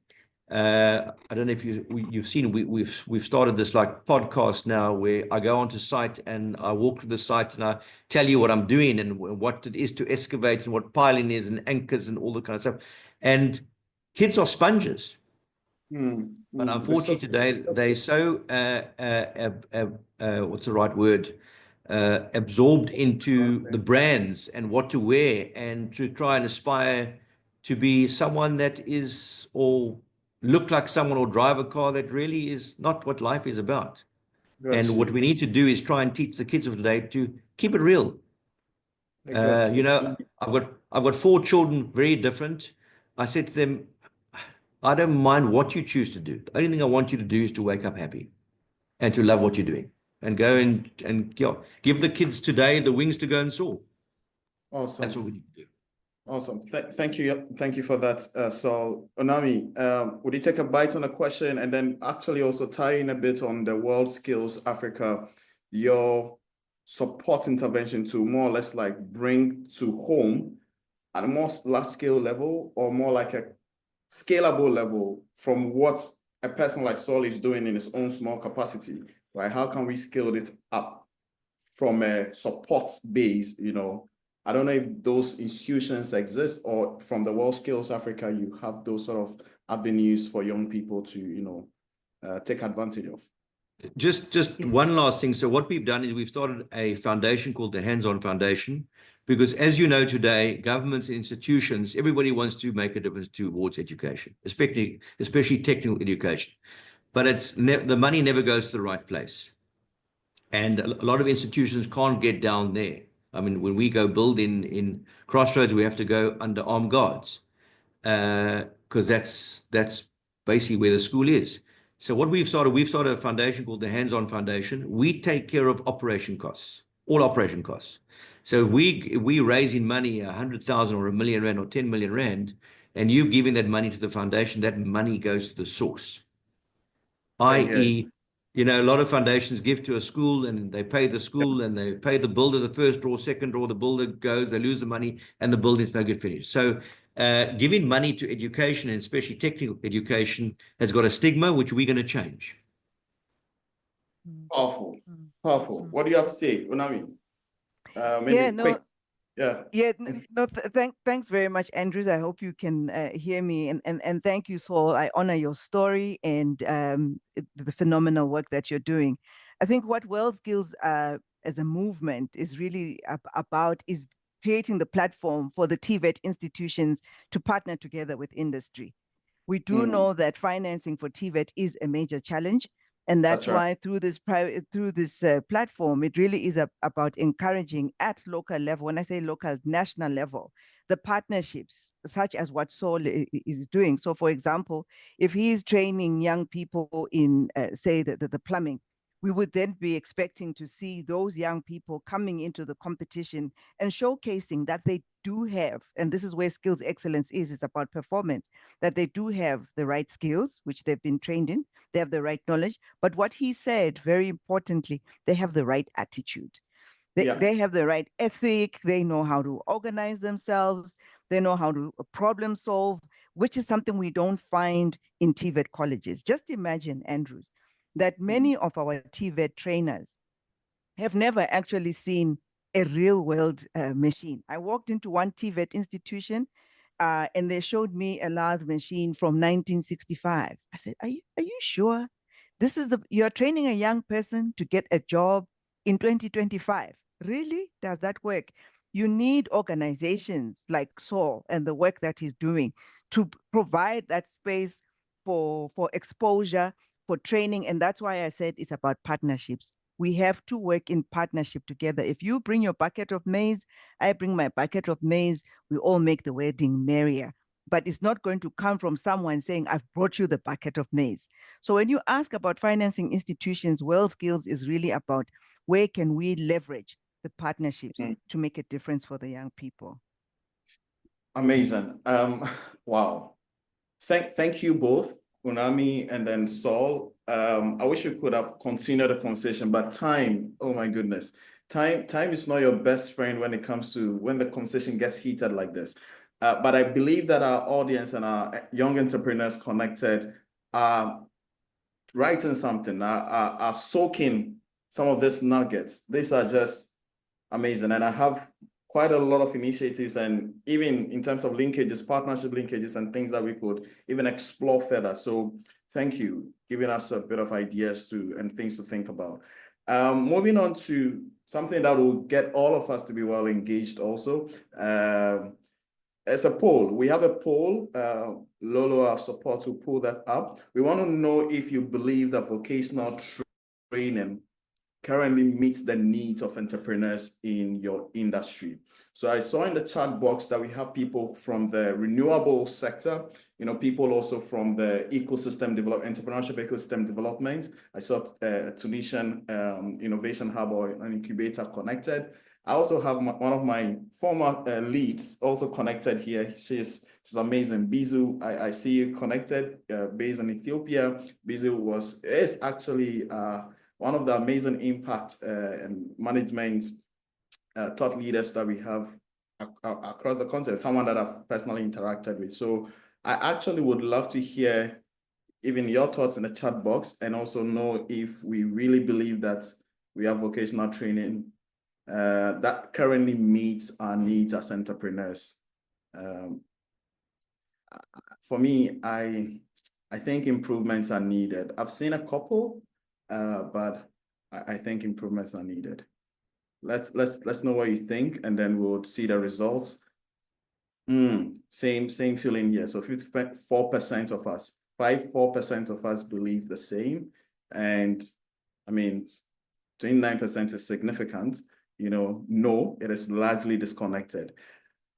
I don't know if you've seen, we've started this like podcast now where I go onto site and I walk through the site and I tell you what I'm doing and what it is to excavate and what piling is and anchors and all that kind of stuff. And kids are sponges. But unfortunately today they're so what's the right word? Absorbed into the brands and what to wear and to try and aspire to be someone that is, or look like someone, or drive a car that really is not what life is about. And what we need to do is try and teach the kids of today to keep it real. You know, I've got 4 children, very different. I said to them, I don't mind what you choose to do. The only thing I want you to do is to wake up happy and to love what you're doing, and go and give the kids today the wings to go and soar. Awesome. That's what we need to do. Awesome. Thank you for that, Saul. Onami, would you take a bite on the question and then actually also tie in a bit on the World Skills Africa, your support intervention to more or less like bring to home at a more large scale level, or more like a scalable level from what a person like Saul is doing in his own small capacity, right? How can we scale it up from a support base, you know? I don't know if those institutions exist, or from the World Skills Africa, you have those sort of avenues for young people to, you know, take advantage of. Just one last thing. So what we've done is we've started a foundation called the Hands-On Foundation, because as you know today, governments and institutions, everybody wants to make a difference towards education, especially technical education. But the money never goes to the right place. And a lot of institutions can't get down there. I mean, when we go build in Crossroads, we have to go under armed guards, because that's basically where the school is. So what we've started a foundation called the Hands-On Foundation. We take care of operation costs, all operation costs. So if we raising money, 100,000 or 1 million rand or 10 million rand, and you giving that money to the foundation, that money goes to the source. I.e., you know, a lot of foundations give to a school and they pay the school and they pay the builder the first draw, second draw, the builder goes, they lose the money and the building's no good finished. So giving money to education, and especially technical education, has got a stigma, which we're going to change. Powerful. What do you have to say, Onami? Thanks very much, Andrews. I hope you can hear me, and thank you, Saul. I honor your story and the phenomenal work that you're doing. I think what World Skills as a movement is really about is creating the platform for the TVET institutions to partner together with industry. We do know that financing for TVET is a major challenge. And that's why through this platform, it really is about encouraging at local level. When I say local, national level, the partnerships such as what Saul is doing. So, for example, if he is training young people in, say, the plumbing, we would then be expecting to see those young people coming into the competition and showcasing that they do have, and this is where skills excellence is, it's about performance, that they do have the right skills, which they've been trained in, they have the right knowledge, but what he said, very importantly, they have the right attitude. They have the right ethic, they know how to organize themselves, they know how to problem solve, which is something we don't find in TVET colleges. Just imagine, Andrews, that many of our TVET trainers have never actually seen a real world machine. I walked into one TVET institution and they showed me a lathe machine from 1965. I said, are you sure? This is you're training a young person to get a job in 2025. Really? Does that work? You need organizations like Saul and the work that he's doing to provide that space for exposure, for training. And that's why I said it's about partnerships. We have to work in partnership together. If you bring your bucket of maize, I bring my bucket of maize, we all make the wedding merrier. But it's not going to come from someone saying, I've brought you the bucket of maize. So when you ask about financing institutions, WorldSkills is really about where can we leverage the partnerships to make a difference for the young people. Amazing. Wow. Thank you both, Unami and then Saul. I wish we could have continued the conversation, but time, oh my goodness. Time is not your best friend when it comes to when the conversation gets heated like this. But I believe that our audience and our young entrepreneurs connected are writing something, are soaking some of these nuggets. These are just amazing. And I have quite a lot of initiatives, and even in terms of linkages, partnership linkages and things that we could even explore further. So thank you, giving us a bit of ideas and things to think about. Moving on to something that will get all of us to be well engaged also. As a poll, we have a poll. Lolo, our support will pull that up. We want to know if you believe that vocational training currently meets the needs of entrepreneurs in your industry. So I saw in the chat box that we have people from the renewable sector, people also from the entrepreneurship ecosystem development. I saw Tunisian Innovation Hub or an incubator connected. I also have one of my former leads also connected here. She's amazing. Bizu, I see you connected, based in Ethiopia. Bizu is actually one of the amazing impact and management thought leaders that we have across the continent, someone that I've personally interacted with. So I actually would love to hear even your thoughts in the chat box, and also know if we really believe that we have vocational training that currently meets our needs as entrepreneurs. For me, I think improvements are needed. I've seen a couple, but I think improvements are needed. Let's know what you think, and then we'll see the results. Same feeling here. So 54% of us, 4% of us believe the same, and I mean, 29% is significant. No, it is largely disconnected.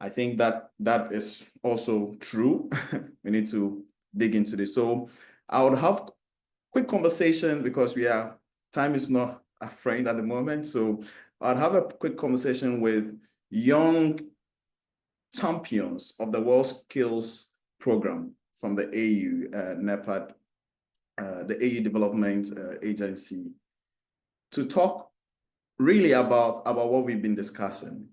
I think that is also true. We need to dig into this. So I would have quick conversation, because time is not a friend at the moment. So I'd have a quick conversation with young champions of the WorldSkills program from the AU, NEPAD, the AU Development Agency, to talk really about what we've been discussing,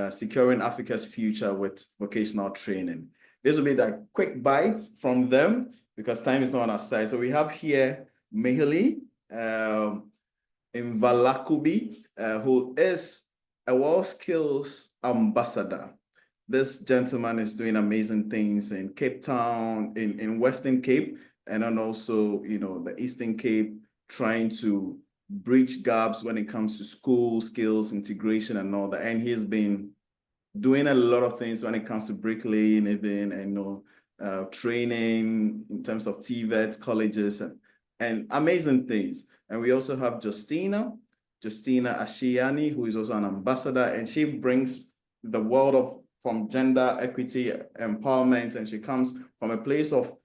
securing Africa's future with vocational training. This will be the quick bites from them, because time is not on our side. So we have here Meheli Mvalakubi, who is a WorldSkills ambassador. This gentleman is doing amazing things in Cape Town, in Western Cape, and then also, the Eastern Cape, trying to bridge gaps when it comes to school skills, integration, and all that. And he's been doing a lot of things when it comes to bricklaying, even, and training in terms of TVET colleges and amazing things. And we also have Justina Ashiani, who is also an ambassador, and she brings the world from gender equity empowerment, and she comes from a place of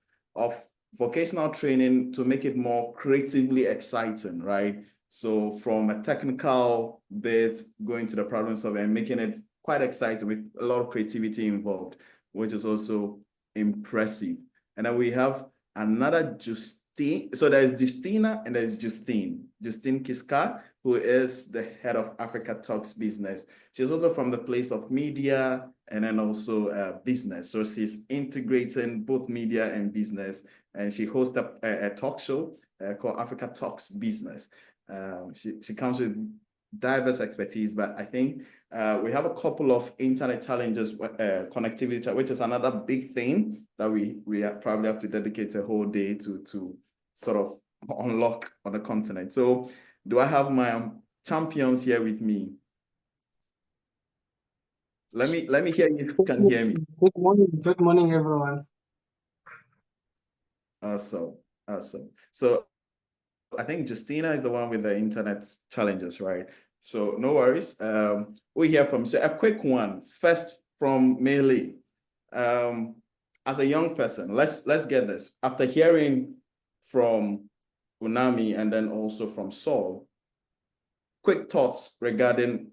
vocational training to make it more creatively exciting, right? So from a technical bit, going to the problem solving and making it quite exciting with a lot of creativity involved, which is also impressive. And then we have another Justine. So there's Justina and there's Justine Kiska, who is the head of Africa Talks business. She's also from the place of media and then also business. So she's integrating both media and business, and she hosts a talk show called Africa Talks Business. She comes with diverse expertise, but I think we have a couple of internet challenges, connectivity, which is another big thing that we probably have to dedicate a whole day to sort of unlock on the continent. So do I have my champions here with me? Let me hear you can hear me. Good morning, everyone. Awesome. So I think Justina is the one with the internet challenges, right? So no worries. We hear from, so a quick one first from Meili. As a young person, let's get this. After hearing from Unami and then also from Saul, quick thoughts regarding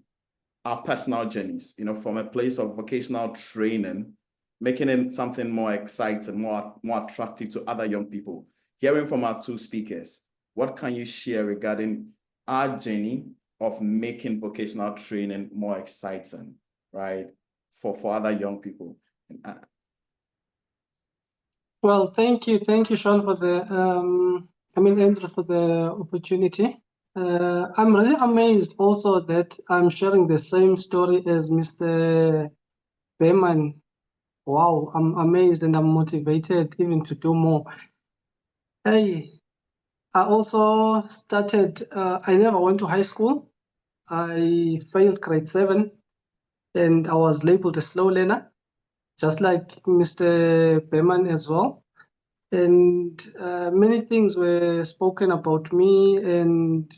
our personal journeys, from a place of vocational training, making it something more exciting, more attractive to other young people. Hearing from our two speakers, what can you share regarding our journey of making vocational training more exciting, right, for other young people? Well, thank you, Sean, for the Andrew, for the opportunity. I'm really amazed also that I'm sharing the same story as Mr. Beman. Wow, I'm amazed and I'm motivated even to do more. I also started, I never went to high school. I failed grade 7 and I was labeled a slow learner, just like Mr. Beman as well. And many things were spoken about me and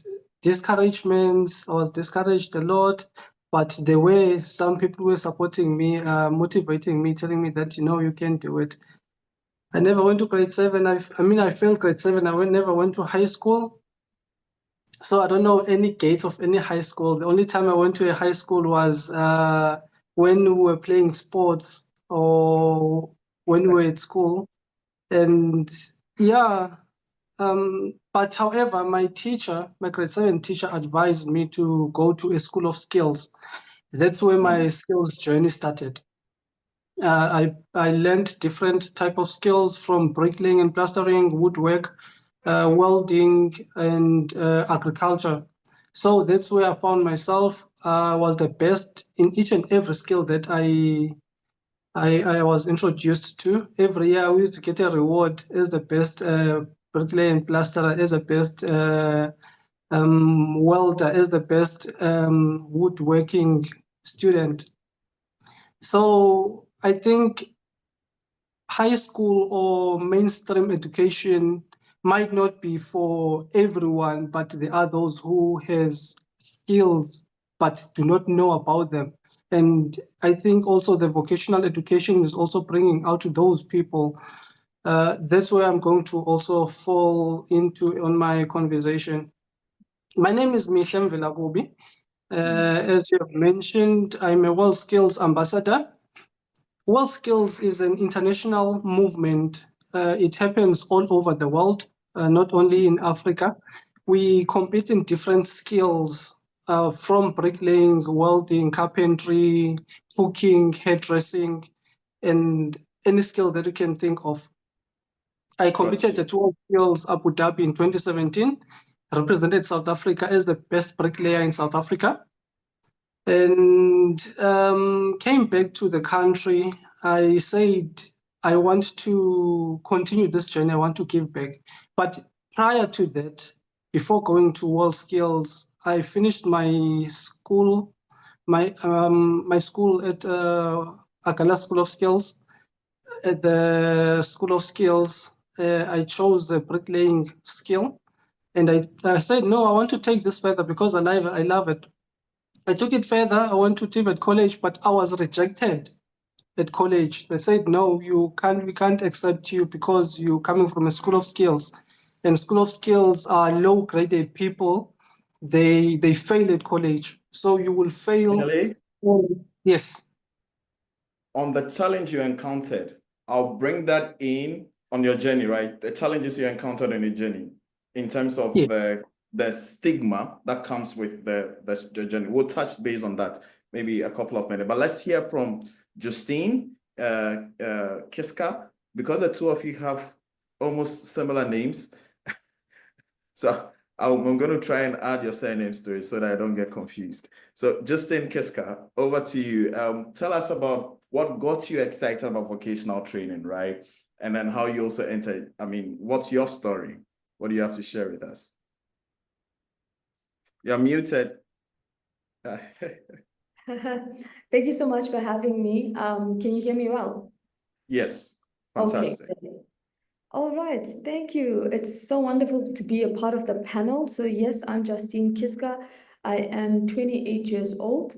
discouragements. I was discouraged a lot, but there were some people who were supporting me, motivating me, telling me that, you can do it. I never went to grade 7. I failed grade 7. I never went to high school. So I don't know any gates of any high school. The only time I went to a high school was when we were playing sports or when we were at school. And yeah, but however, my grade 7 teacher advised me to go to a school of skills. That's where my skills journey started. I learned different type of skills from bricklaying and plastering, woodwork, welding, and agriculture. So that's where I found myself. I was the best in each and every skill that I was introduced to. Every year we used to get a reward as the best bricklayer and plasterer, as the best welder, as the best woodworking student. So I think high school or mainstream education might not be for everyone, but there are those who has skills but do not know about them. And I think also the vocational education is also bringing out to those people. That's where I'm going to also fall into on my conversation. My name is Mihlem Velagobi. As you have mentioned, I'm a World Skills Ambassador. World Skills is an international movement. It happens all over the world, not only in Africa. We compete in different skills from bricklaying, welding, carpentry, cooking, hairdressing, and any skill that you can think of. I competed at World Skills Abu Dhabi in 2017, represented South Africa as the best bricklayer in South Africa, and came back to the country. I said, I want to continue this journey. I want to give back. But prior to that, before going to World Skills, I finished my school, my school at Akala School of Skills. At the School of Skills, I chose the bricklaying skill. And I said, no, I want to take this further because I love it. I took it further. I went to TVET college, but I was rejected at college. They said, no, we can't accept you because you're coming from a school of skills. And school of skills are low-graded people. They fail at college. So you will fail. Really? Yes. On the challenge you encountered, I'll bring that in on your journey, right? The challenges you encountered on your journey in terms of the stigma that comes with the journey. We'll touch base on that maybe a couple of minutes. But let's hear from Justine Kiska, because the two of you have almost similar names. So I'm going to try and add your surnames to it so that I don't get confused. So Justin Kiska, over to you. Tell us about what got you excited about vocational training, right? And then how you also entered. I mean, what's your story? What do you have to share with us? You're muted. Thank you so much for having me. Can you hear me well? Yes, fantastic. Okay. All right, thank you. It's so wonderful to be a part of the panel. So yes, I'm Justine Kiska. I am 28 years old.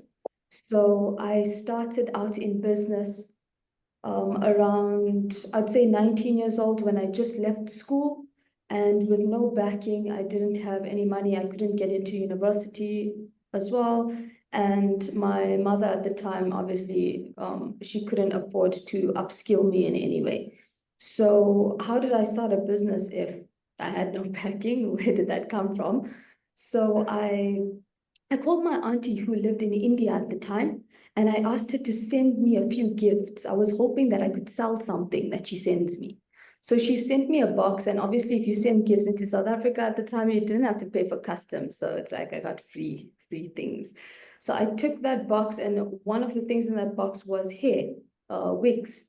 So I started out in business around, I'd say 19 years old when I just left school. And with no backing, I didn't have any money. I couldn't get into university as well. And my mother at the time, obviously, she couldn't afford to upskill me in any way. So how did I start a business if I had no backing? Where did that come from? So I called my auntie who lived in India at the time, and I asked her to send me a few gifts. I was hoping that I could sell something that she sends me. So she sent me a box, and obviously if you send gifts into South Africa at the time, you didn't have to pay for customs. So it's like I got free things. So I took that box, and one of the things in that box was hair, wigs.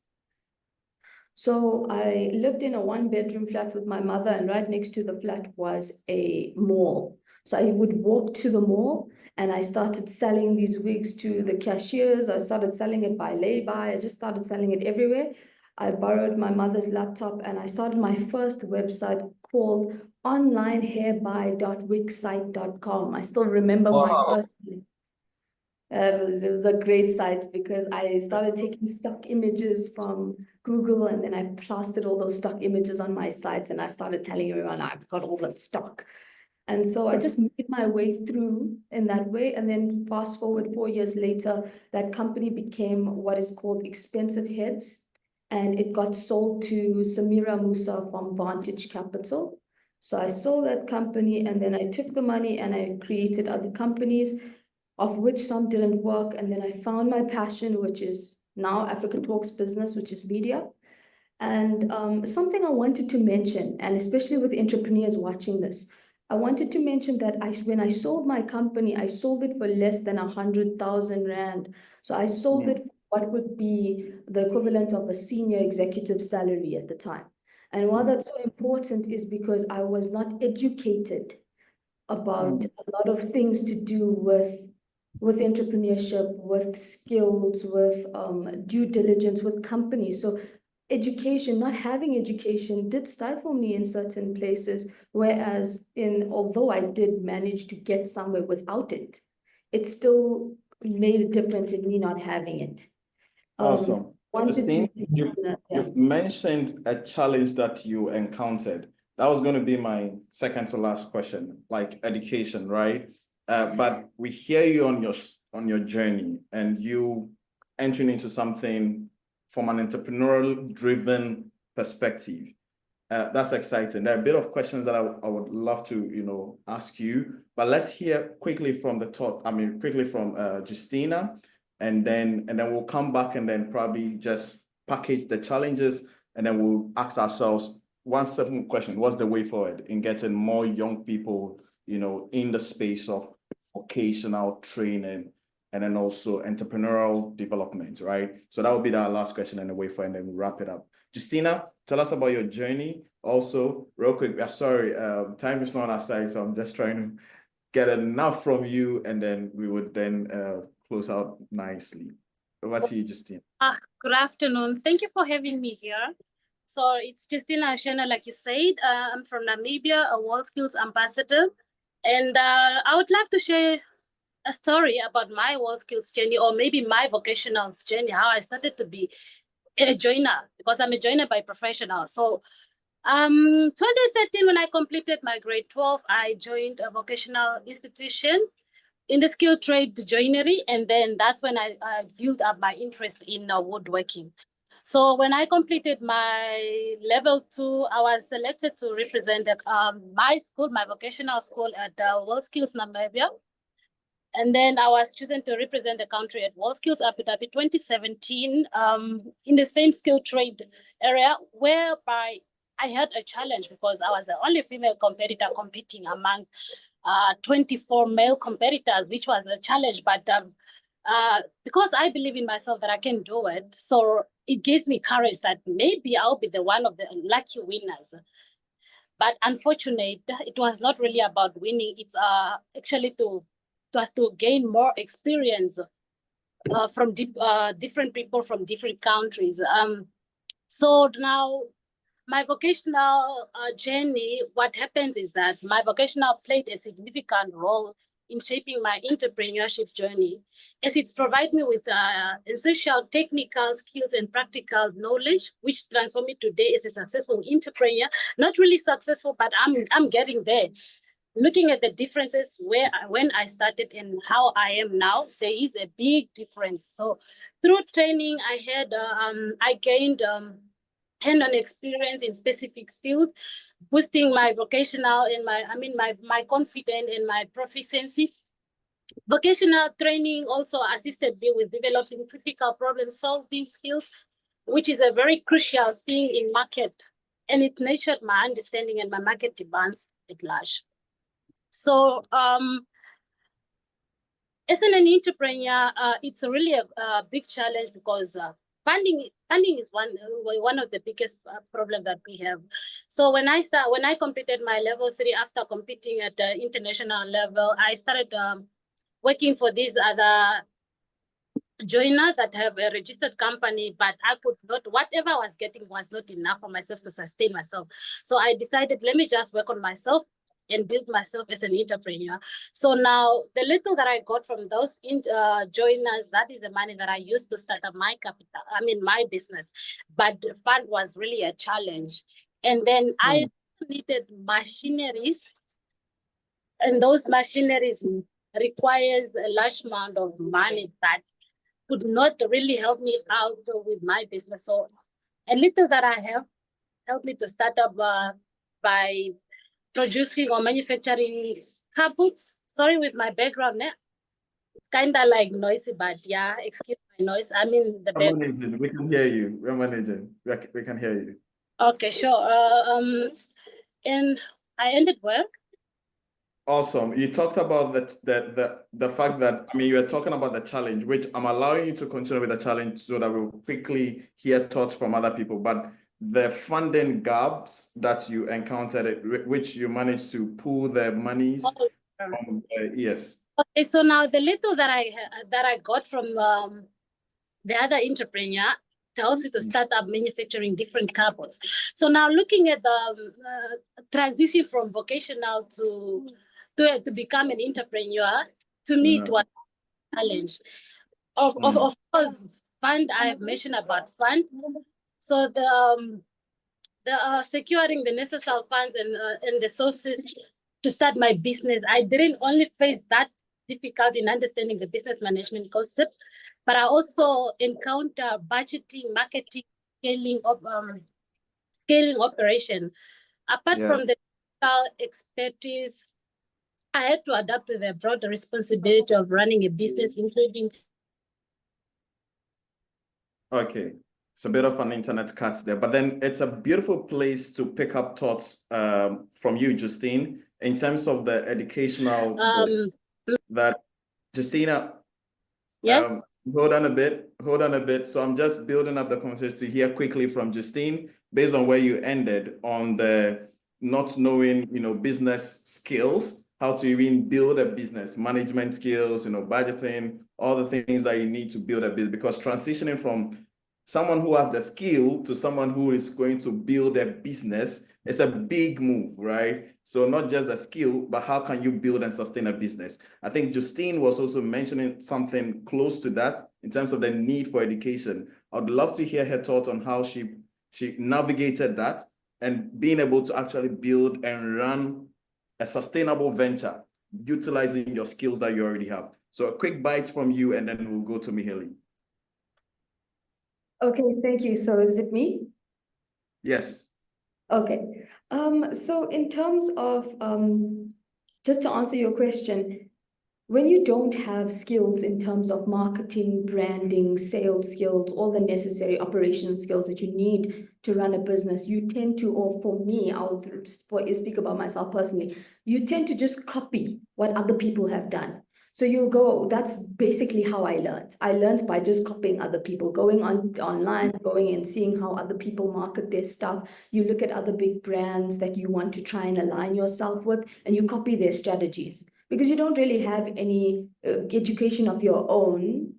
So I lived in a 1-bedroom flat with my mother, and right next to the flat was a mall. So I would walk to the mall and I started selling these wigs to the cashiers. I started selling it by lay-by. I just started selling it everywhere. I borrowed my mother's laptop and I started my first website called onlinehairbuy.wixsite.com. I still remember my first. It was a great site because I started taking stock images from Google, and then I plastered all those stock images on my sites, and I started telling everyone I've got all the stock. And so I just made my way through in that way. And then fast forward 4 years later, that company became what is called Expensive Heads. And it got sold to Samira Musa from Vantage Capital. So I sold that company, and then I took the money and I created other companies, of which some didn't work. And then I found my passion, which is now Africa Talks business, which is media. And something I wanted to mention, and especially with entrepreneurs watching this, I wanted to mention that when I sold my company, I sold it for less than 100,000 Rand. So I sold it for what would be the equivalent of a senior executive salary at the time. And why that's so important is because I was not educated about a lot of things to do with entrepreneurship, with skills, with due diligence, with companies. So education, not having education did stifle me in certain places, whereas although I did manage to get somewhere without it, it still made a difference in me not having it. Awesome. Justine, you've mentioned a challenge that you encountered. That was going to be my second to last question, like education, right? But we hear you on your journey and you entering into something from an entrepreneurial driven perspective. That's exciting. There are a bit of questions that I would love to, ask you, but let's hear quickly from Justina, and then we'll come back and then probably just package the challenges, and then we'll ask ourselves one certain question: what's the way forward in getting more young people, in the space of vocational training and then also entrepreneurial development, right? So that will be our last question and the way forward, and then we'll wrap it up. Justina, tell us about your journey. Also, real quick, sorry, time is not on our side, so I'm just trying to get enough from you, and then we would then close out nicely. Over to you, Justina. Good afternoon. Thank you for having me here. So it's Justina Ashena, like you said. I'm from Namibia, a World Skills Ambassador. And I would love to share a story about my World Skills journey, or maybe my vocational journey, how I started to be a joiner, because I'm a joiner by professional. So 2013, when I completed my grade 12, I joined a vocational institution in the skilled trade joinery. And then that's when I built up my interest in woodworking. So when I completed my level 2, I was selected to represent my school, my vocational school at World Skills Namibia. And then I was chosen to represent the country at World Skills Abu Dhabi 2017 in the same skilled trade area, whereby I had a challenge because I was the only female competitor competing among 24 male competitors, which was a challenge. But because I believe in myself that I can do it, so it gives me courage that maybe I'll be the one of the lucky winners. But unfortunately, it was not really about winning. It's actually to gain more experience from different people from different countries. So now my vocational journey, what happens is that my vocational played a significant role in shaping my entrepreneurship journey, as it's provided me with essential technical skills and practical knowledge, which transform me today as a successful entrepreneur. Not really successful, but I'm getting there. Looking at the differences when I started and how I am now, there is a big difference. So through training, I gained hand-on experience in specific field, boosting my vocational and my confidence and my proficiency. Vocational training also assisted me with developing critical problem-solving skills, which is a very crucial thing in market, and it nurtured my understanding and my market demands at large. So as an entrepreneur, it's really a big challenge because funding is one of the biggest problem that we have. So when I completed my level 3 after competing at the international level, I started working for these other joiners that have a registered company, but I could not, whatever I was getting was not enough for myself to sustain myself. So I decided, let me just work on myself and build myself as an entrepreneur. So now the little that I got from those joiners, that is the money that I used to start up my my business. But the fund was really a challenge. And then I needed machineries, and those machineries requires a large amount of money that could not really help me out with my business. So a little that I have helped me to start up by producing or manufacturing car boots. Sorry with my background there. It's kind of like noisy, but yeah, excuse my noise. I mean the background. We can hear you. We're managing. We can hear you. Okay, sure. And I ended work. Awesome. You talked about the fact that, you were talking about the challenge, which I'm allowing you to continue with the challenge so that we'll quickly hear thoughts from other people. But the funding gaps that you encountered, which you managed to pull the monies from, yes. Okay, so now the little that I got from the other entrepreneur tells you to start up manufacturing different car boots. So now looking at the transition from vocational to become an entrepreneur, to me it was a challenge. Of course, fund, I have mentioned about fund. So the securing the necessary funds and the sources to start my business, I didn't only face that difficult in understanding the business management concept, but I also encounter budgeting, marketing, scaling operation. Apart from the expertise, I had to adapt to the broader responsibility of running a business, including. Okay, it's a bit of an internet cut there, but then it's a beautiful place to pick up thoughts from you, Justine, in terms of the educational that Justina. Yes. Hold on a bit. So I'm just building up the conversation to hear quickly from Justine, based on where you ended on the not knowing, business skills, how to even build a business, management skills, budgeting, all the things that you need to build a business, because transitioning from someone who has the skill to someone who is going to build a business, it's a big move, right? So not just the skill, but how can you build and sustain a business? I think Justine was also mentioning something close to that in terms of the need for education. I'd love to hear her thoughts on how she navigated that and being able to actually build and run a sustainable venture, utilizing your skills that you already have. So a quick bite from you, and then we'll go to Mihaly. Okay, thank you. So is it me? Yes. Okay. So in terms of, just to answer your question, when you don't have skills in terms of marketing, branding, sales skills, all the necessary operational skills that you need to run a business, you tend to, or for me, I'll speak about myself personally, you tend to just copy what other people have done. So you'll go, that's basically how I learned. I learned by just copying other people, going online, going and seeing how other people market their stuff. You look at other big brands that you want to try and align yourself with, and you copy their strategies. Because you don't really have any education of your own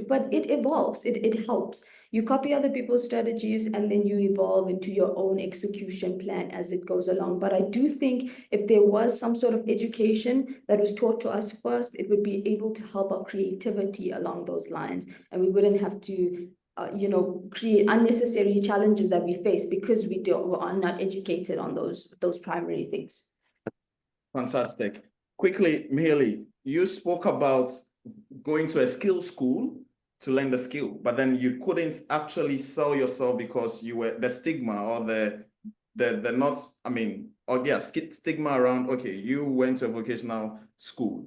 but it evolves, it helps. You copy other people's strategies and then you evolve into your own execution plan as it goes along. But I do think if there was some sort of education that was taught to us first, it would be able to help our creativity along those lines. And we wouldn't have to create unnecessary challenges that we face because we are not educated on those primary things. Fantastic. Quickly, Miheli, you spoke about going to a skill school to learn the skill, but then you couldn't actually sell yourself because you were the stigma or the not, I mean, or yeah, stigma around, okay, you went to a vocational school,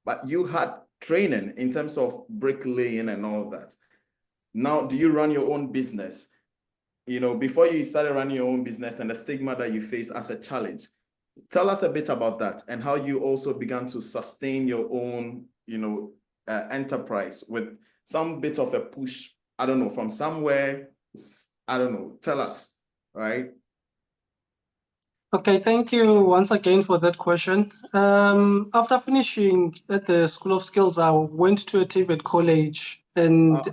but you had training in terms of bricklaying and all that. Now, do you run your own business? Before you started running your own business and the stigma that you faced as a challenge, tell us a bit about that and how you also began to sustain your own, enterprise with some bit of a push, I don't know, from somewhere, I don't know, tell us, right? Okay, thank you once again for that question. After finishing at the School of Skills, I went to a TVET college, and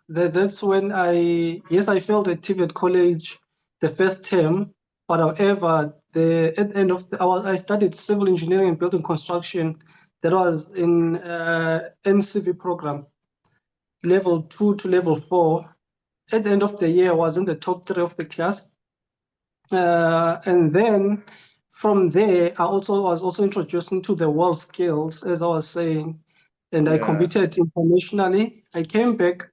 that's when I failed at TVET college the first term, but however, at the end of I studied civil engineering and building construction. That was in NCV program, level 2 to level 4. At the end of the year, I was in the top 3 of the class. And then from there, I was also introduced into the world skills, as I was saying, and I competed internationally. I came back.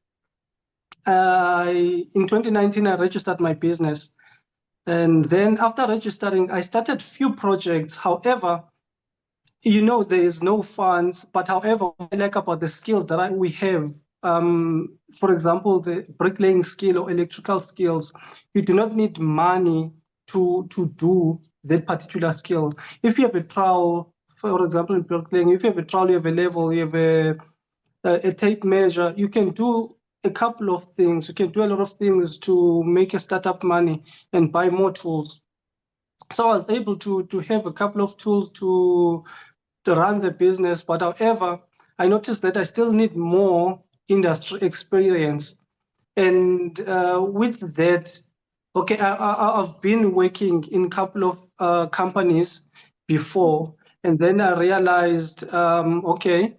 In 2019, I registered my business. And then after registering, I started few projects. However, there is no funds, but however, what I like about the skills that we have, for example, the bricklaying skill or electrical skills, you do not need money to do that particular skill. If you have a trowel, for example, in bricklaying, if you have a trowel, you have a level, you have a tape measure, you can do a couple of things. You can do a lot of things to make a startup money and buy more tools. So I was able to have a couple of tools to run the business, but however, I noticed that I still need more industry experience. And with that, okay, I've been working in a couple of companies before, and then I realized, okay,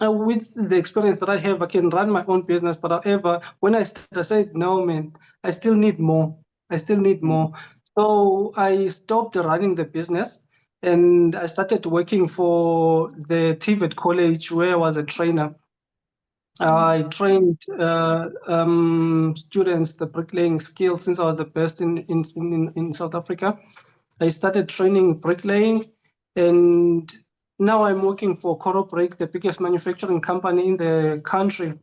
with the experience that I have, I can run my own business. But however, when I started, I said, no, man, I still need more. I still need more. So I stopped running the business and I started working for the TVET college where I was a trainer. I trained students the bricklaying skills since I was the best in South Africa. I started training bricklaying, and now I'm working for Coro Brick, the biggest manufacturing company in the country,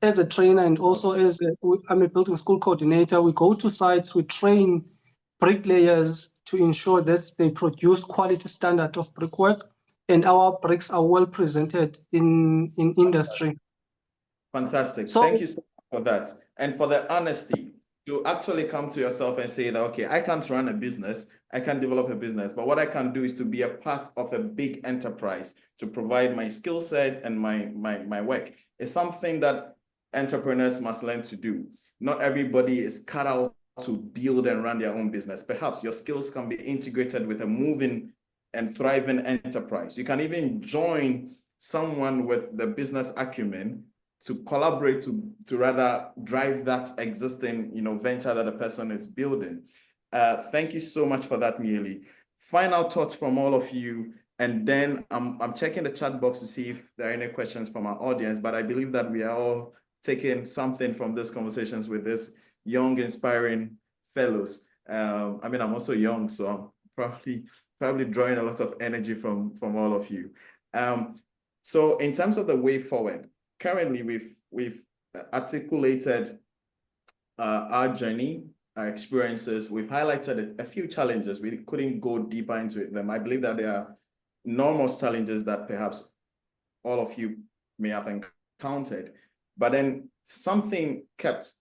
as a trainer and also I'm a building school coordinator. We go to sites, we train bricklayers to ensure that they produce quality standard of brickwork, and our bricks are well presented in industry. Fantastic. Thank you so much for that. And for the honesty, to actually come to yourself and say that, okay, I can't run a business, I can't develop a business, but what I can do is to be a part of a big enterprise to provide my skill set and my work. It's something that entrepreneurs must learn to do. Not everybody is cut out to build and run their own business. Perhaps your skills can be integrated with a moving and thriving enterprise. You can even join someone with the business acumen to collaborate to rather drive that existing venture that a person is building. Thank you so much for that, Miheli. Final thoughts from all of you, and then I'm checking the chat box to see if there are any questions from our audience, but I believe that we are all taking something from these conversations with this young, inspiring fellows. I mean, I'm also young, so I'm probably probably drawing a lot of energy from all of you. So in terms of the way forward, currently we've articulated our journey, our experiences. We've highlighted a few challenges. We couldn't go deeper into them. I believe that there are enormous challenges that perhaps all of you may have encountered, but then something kept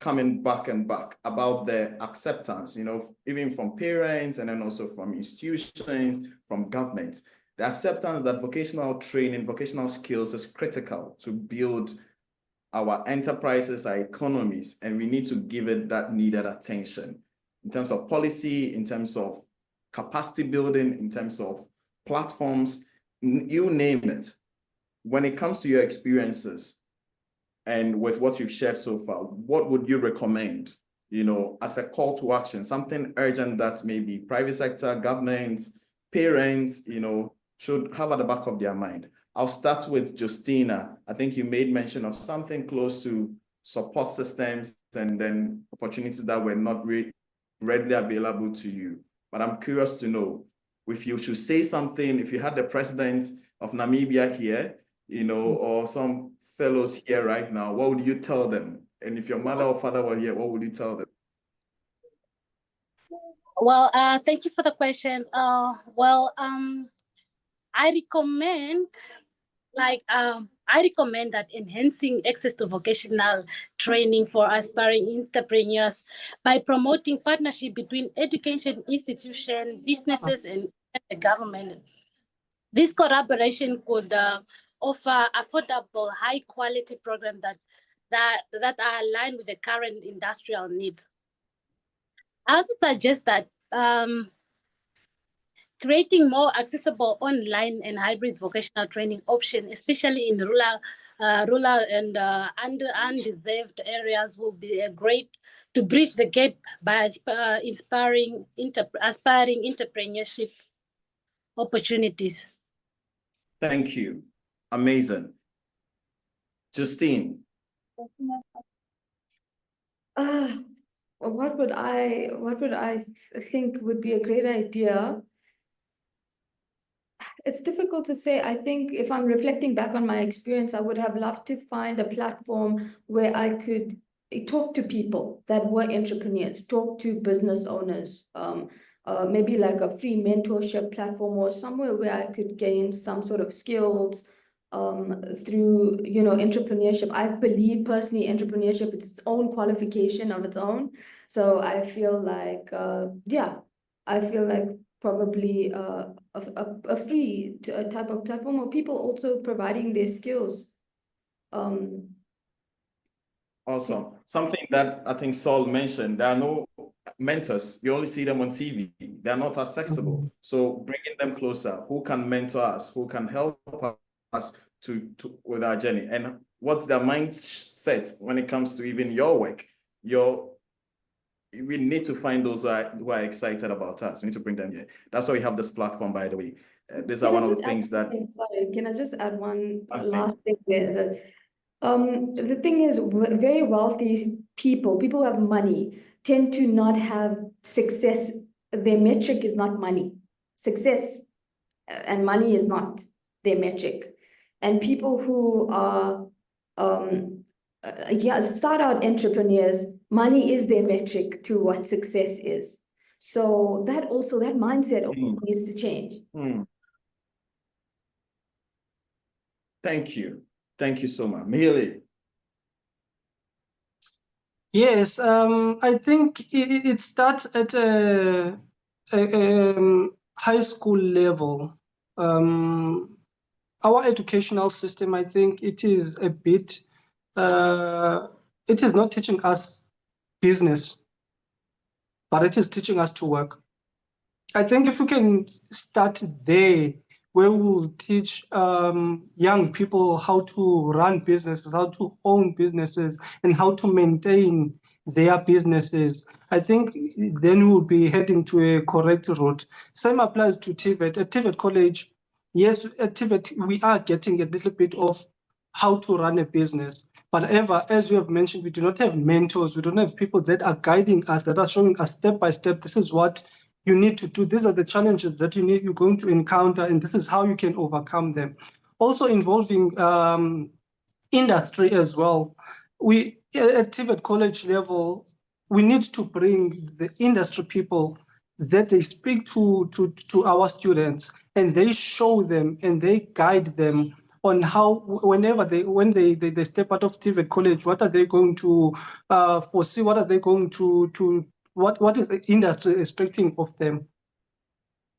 coming back and back about the acceptance, you know, even from parents and then also from institutions, from governments, the acceptance that vocational training, vocational skills is critical to build our enterprises, our economies, and we need to give it that needed attention in terms of policy, in terms of capacity building, in terms of platforms, you name it. When it comes to your experiences and with what you've shared so far, what would you recommend, you know, as a call to action, something urgent that maybe private sector, government, parents, you know, should have at the back of their mind? I'll start with Justina. I think you made mention of something close to support systems and then opportunities that were not readily available to you. But I'm curious to know if you should say something, if you had the president of Namibia here, you know, or some fellows here right now, what would you tell them? And if your mother or father were here, what would you tell them? Well, thank you for the questions. I recommend that enhancing access to vocational training for aspiring entrepreneurs by promoting partnership between education institutions, businesses, and the government. This collaboration could offer affordable, high-quality programs that are aligned with the current industrial needs. I also suggest that creating more accessible online and hybrid vocational training options, especially in rural and undeserved areas, will be great to bridge the gap by inspiring aspiring entrepreneurship opportunities. Thank you. Amazing. Justine. What would I think would be a great idea? It's difficult to say. I think if I'm reflecting back on my experience, I would have loved to find a platform where I could talk to people that were entrepreneurs, talk to business owners, maybe like a free mentorship platform or somewhere where I could gain some sort of skills through, you know, entrepreneurship. I believe personally entrepreneurship is its own qualification of its own. So I feel like, probably a free type of platform, or people also providing their skills. Awesome. Something that I think Saul mentioned, there are no mentors. You only see them on TV. They're not accessible. So bringing them closer, who can mentor us, who can help us with our journey, and what's their mindset when it comes to even your work. We need to find those who are excited about us. We need to bring them here. That's why we have this platform, by the way. These are one of the things that... Sorry, can I just add one last thing there? The thing is, very wealthy people who have money tend to not have success. Their metric is not money. Success and money is not their metric. And people who are start out entrepreneurs, money is their metric to what success is. So that mindset needs to change. Thank you. Thank you so much. Mihili. Yes, I think it starts at a high school level. Our educational system, I think it is a bit, it is not teaching us business, but it is teaching us to work. I think if we can start there, where we will teach young people how to run businesses, how to own businesses, and how to maintain their businesses, I think then we'll be heading to a correct route. Same applies to TVET. At TVET College, yes, at TVET, we are getting a little bit of how to run a business. But as you have mentioned, we do not have mentors. We don't have people that are guiding us, that are showing us step by step, this is what you need to do. These are the challenges that you're going to encounter, and this is how you can overcome them. Also involving industry as well. We at TVET college level, we need to bring the industry people that they speak to our students, and they show them and they guide them on how, when they step out of TVET college, what are they going to foresee, what are they going to what is the industry expecting of them.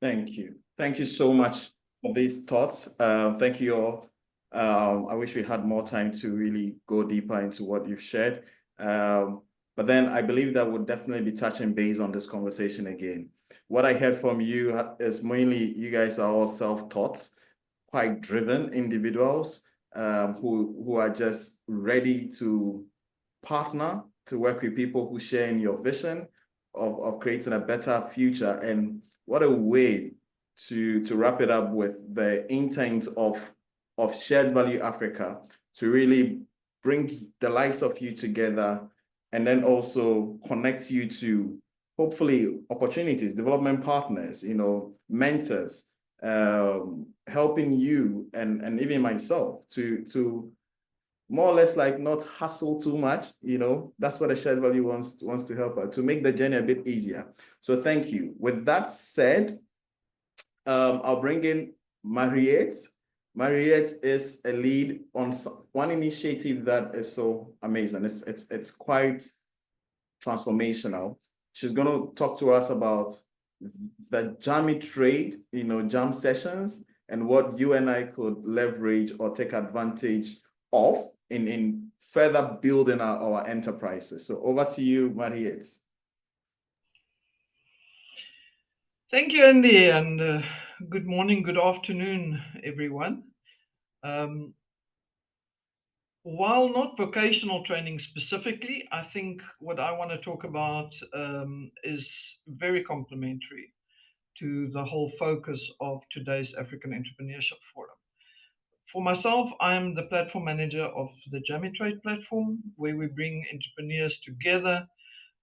Thank you. Thank you so much for these thoughts. Thank you all. I wish we had more time to really go deeper into what you've shared. But then I believe that we'll definitely be touching base on this conversation again. What I heard from you is mainly you guys are all self-taught, quite driven individuals who are just ready to partner, to work with people who share in your vision of creating a better future. And what a way to wrap it up with the intent of Shared Value Africa to really bring the likes of you together and then also connect you to hopefully opportunities, development partners, mentors, helping you and even myself to more or less like not hustle too much. That's what a Shared Value wants to help us to make the journey a bit easier. So thank you. With that said, I'll bring in Mariette. Mariette is a lead on one initiative that is so amazing. It's quite transformational. She's going to talk to us about the jammy trade, jam sessions, and what you and I could leverage or take advantage of in further building our enterprises. So over to you, Mariette. Thank you, Andy, and good morning, good afternoon, everyone. While not vocational training specifically, I think what I want to talk about is very complementary to the whole focus of today's African Entrepreneurship Forum. For myself, I am the platform manager of the Jammy Trade platform, where we bring entrepreneurs together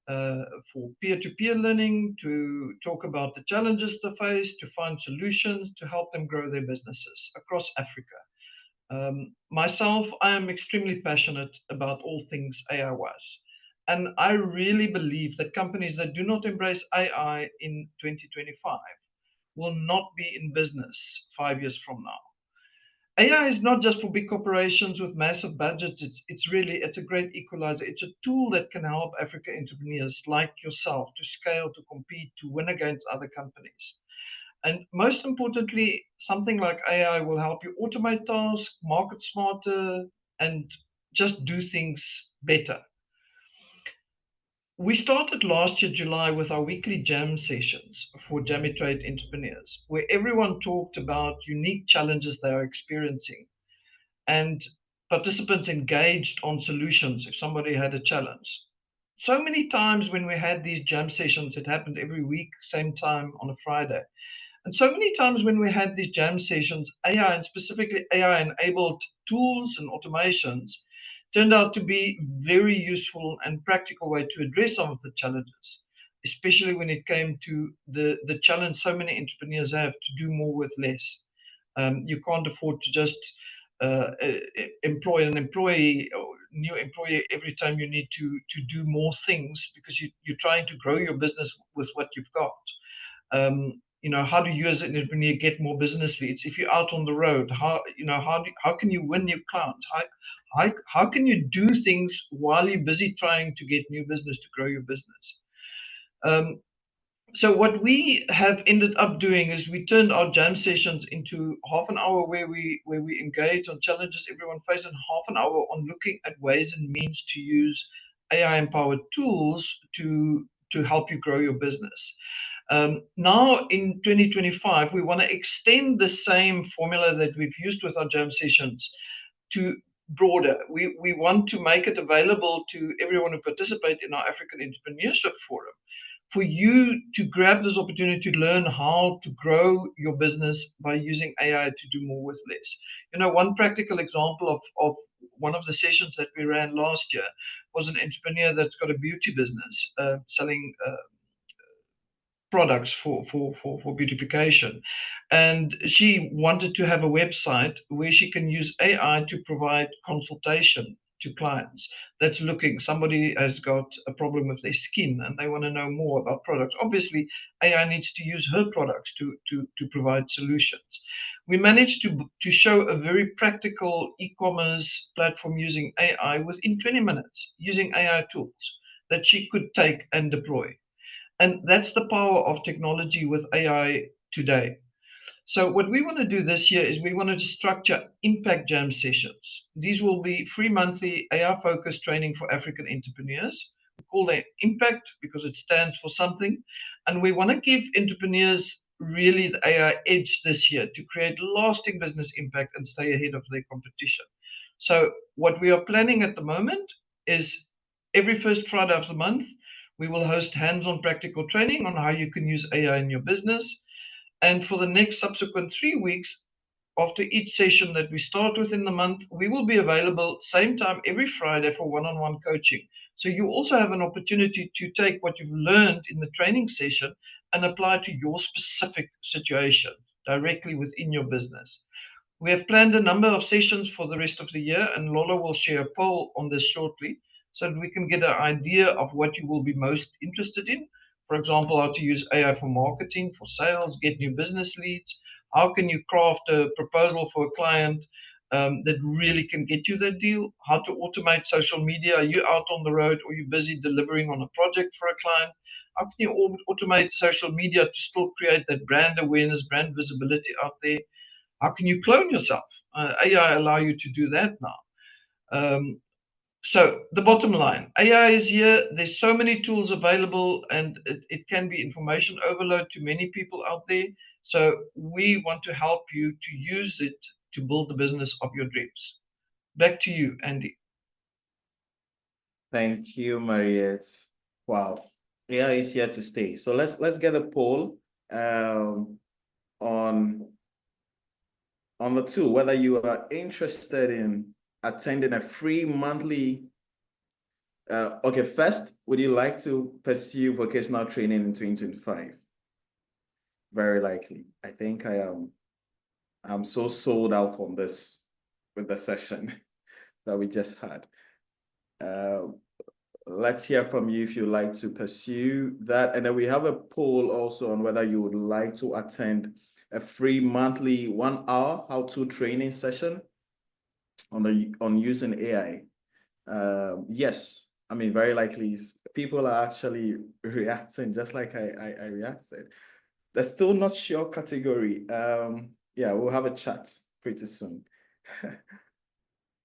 for peer-to-peer learning, to talk about the challenges they face, to find solutions, to help them grow their businesses across Africa. Myself, I am extremely passionate about all things AI-wise. And I really believe that companies that do not embrace AI in 2025 will not be in business 5 years from now. AI is not just for big corporations with massive budgets. It's a great equalizer. It's a tool that can help African entrepreneurs like yourself to scale, to compete, to win against other companies. And most importantly, something like AI will help you automate tasks, market smarter, and just do things better. We started last year, July, with our weekly jam sessions for Jammy Trade entrepreneurs, where everyone talked about unique challenges they are experiencing, and participants engaged on solutions if somebody had a challenge. So many times when we had these jam sessions, it happened every week, same time on a Friday. And so many times when we had these jam sessions, AI, and specifically AI-enabled tools and automations, turned out to be very useful and practical way to address some of the challenges, especially when it came to the challenge so many entrepreneurs have to do more with less. You can't afford to just employ an employee or new employee every time you need to do more things, because you're trying to grow your business with what you've got. How do you as an entrepreneur get more business leads? If you're out on the road, how can you win new clients? How can you do things while you're busy trying to get new business to grow your business? So what we have ended up doing is we turned our jam sessions into half an hour where we engage on challenges everyone faces, and half an hour on looking at ways and means to use AI-empowered tools to help you grow your business. Now in 2025, we want to extend the same formula that we've used with our jam sessions to broader. We want to make it available to everyone who participate in our African Entrepreneurship Forum, for you to grab this opportunity to learn how to grow your business by using AI to do more with less. One practical example of one of the sessions that we ran last year was an entrepreneur that's got a beauty business selling products for beautification. And she wanted to have a website where she can use AI to provide consultation to clients that's looking, somebody has got a problem with their skin and they want to know more about products. Obviously, AI needs to use her products to provide solutions. We managed to show a very practical e-commerce platform using AI within 20 minutes, using AI tools that she could take and deploy. And that's the power of technology with AI today. So what we want to do this year is we want to structure impact jam sessions. These will be free monthly AI-focused training for African entrepreneurs. We call them impact because it stands for something. And we want to give entrepreneurs really the AI edge this year to create lasting business impact and stay ahead of their competition. So what we are planning at the moment is every first Friday of the month, we will host hands-on practical training on how you can use AI in your business. And for the next subsequent 3 weeks, after each session that we start within the month, we will be available same time every Friday for one-on-one coaching. So you also have an opportunity to take what you've learned in the training session and apply to your specific situation directly within your business. We have planned a number of sessions for the rest of the year, and Lola will share a poll on this shortly so that we can get an idea of what you will be most interested in. For example, how to use AI for marketing, for sales, get new business leads. How can you craft a proposal for a client that really can get you that deal? How to automate social media. Are you out on the road or you're busy delivering on a project for a client? How can you automate social media to still create that brand awareness, brand visibility out there? How can you clone yourself? AI allow you to do that now. So the bottom line, AI is here. There's so many tools available, and it can be information overload to many people out there. So we want to help you to use it to build the business of your dreams. Back to you, Andy. Thank you, Mariette. Wow, AI is here to stay. So let's get a poll on the tool, whether you are interested in attending a free monthly. Okay, first, would you like to pursue vocational training in 2025? Very likely. I think I'm so sold out on this with the session that we just had. Let's hear from you if you'd like to pursue that. And then we have a poll also on whether you would like to attend a free monthly 1 hour how-to training session on using AI. Yes, I mean, very likely people are actually reacting just like I reacted. There's still not sure category. Yeah, we'll have a chat pretty soon.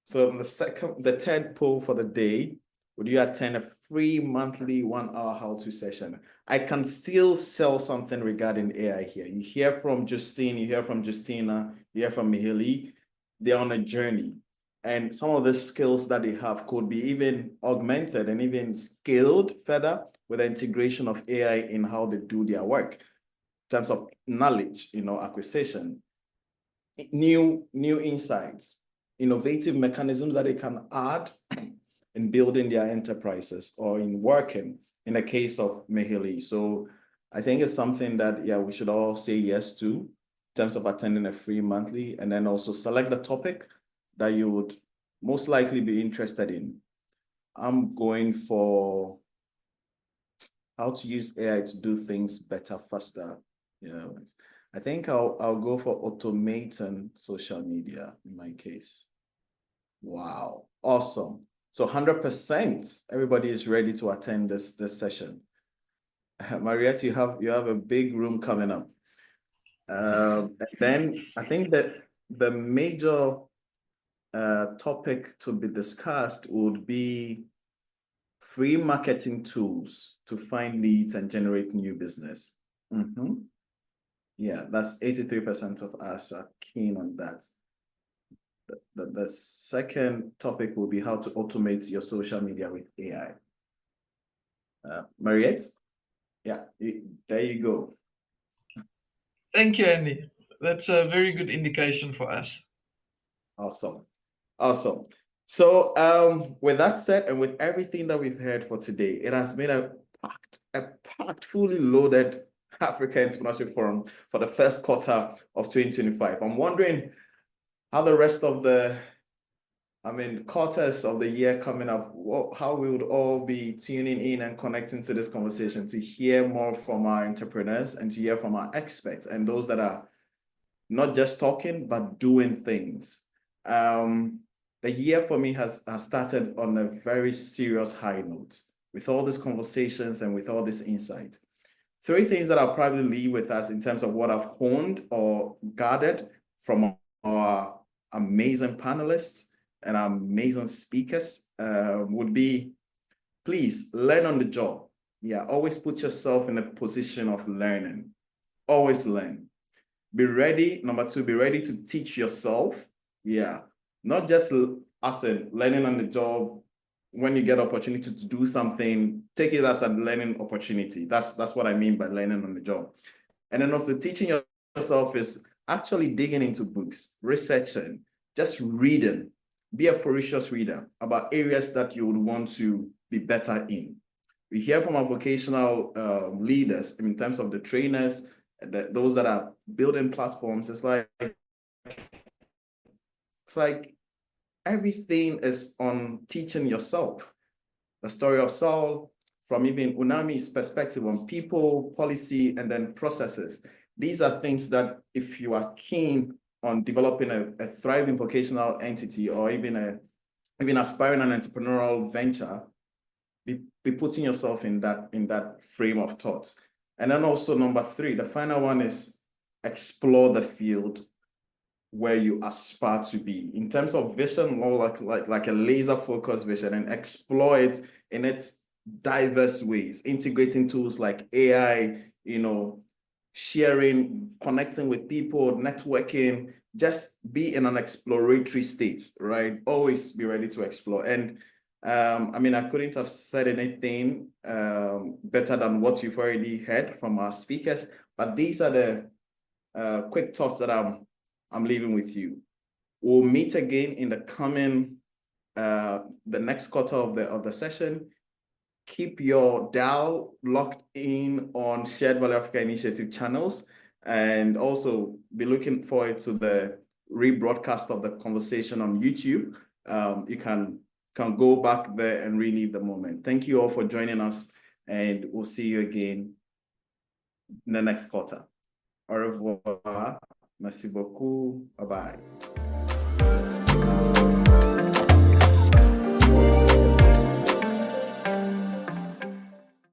So the third poll for the day, would you attend a free monthly 1 hour how-to session? I can still sell something regarding AI here. You hear from Justine, you hear from Justina, you hear from Mihili. They're on a journey. And some of the skills that they have could be even augmented and even scaled further with the integration of AI in how they do their work. In terms of knowledge, acquisition, new insights, innovative mechanisms that they can add in building their enterprises or in working, in the case of Mihili. So I think it's something that, yeah, we should all say yes to in terms of attending a free monthly, and then also select the topic that you would most likely be interested in. I'm going for how to use AI to do things better, faster. Yeah, I think I'll go for automating social media in my case. Wow, awesome. So 100%, everybody is ready to attend this session. Mariette, you have a big room coming up. Then I think that the major topic to be discussed would be free marketing tools to find leads and generate new business. Yeah, that's 83% of us are keen on that. The second topic will be how to automate your social media with AI. Mariette? Yeah, there you go. Thank you, Andy. That's a very good indication for us. Awesome. Awesome. So with that said, and with everything that we've heard for today, it has been a packed, fully loaded African Entrepreneurship Forum for the first quarter of 2025. I'm wondering how the rest of the quarters of the year coming up, how we would all be tuning in and connecting to this conversation to hear more from our entrepreneurs and to hear from our experts and those that are not just talking, but doing things. The year for me has started on a very serious high note with all these conversations and with all this insight. 3 things that I'll probably leave with us in terms of what I've honed or gathered from our amazing panelists and our amazing speakers would be, please learn on the job. Yeah, always put yourself in a position of learning. Always learn. Be ready. Number 2, be ready to teach yourself. Yeah, not just as in learning on the job. When you get opportunity to do something, take it as a learning opportunity. That's what I mean by learning on the job. And then also teaching yourself is actually digging into books, researching, just reading. Be a voracious reader about areas that you would want to be better in. We hear from our vocational leaders in terms of the trainers, those that are building platforms. It's like everything is on teaching yourself. The story of Saul, from even Unami's perspective on people, policy, and then processes. These are things that if you are keen on developing a thriving vocational entity or even aspiring an entrepreneurial venture, be putting yourself in that frame of thoughts. And then also number 3, the final one is explore the field where you aspire to be in terms of vision, more like a laser focused vision, and explore it in its diverse ways, integrating tools like AI, sharing, connecting with people, networking, just be in an exploratory state, right? Always be ready to explore. And I couldn't have said anything better than what you've already heard from our speakers, but these are the quick thoughts that I'm leaving with you. We'll meet again in the coming, the next quarter of the session. Keep your dial locked in on Shared Value Africa Initiative channels, and also be looking forward to the rebroadcast of the conversation on YouTube. You can go back there and relive the moment. Thank you all for joining us, and we'll see you again in the next quarter. Au revoir. Merci beaucoup. Bye-bye.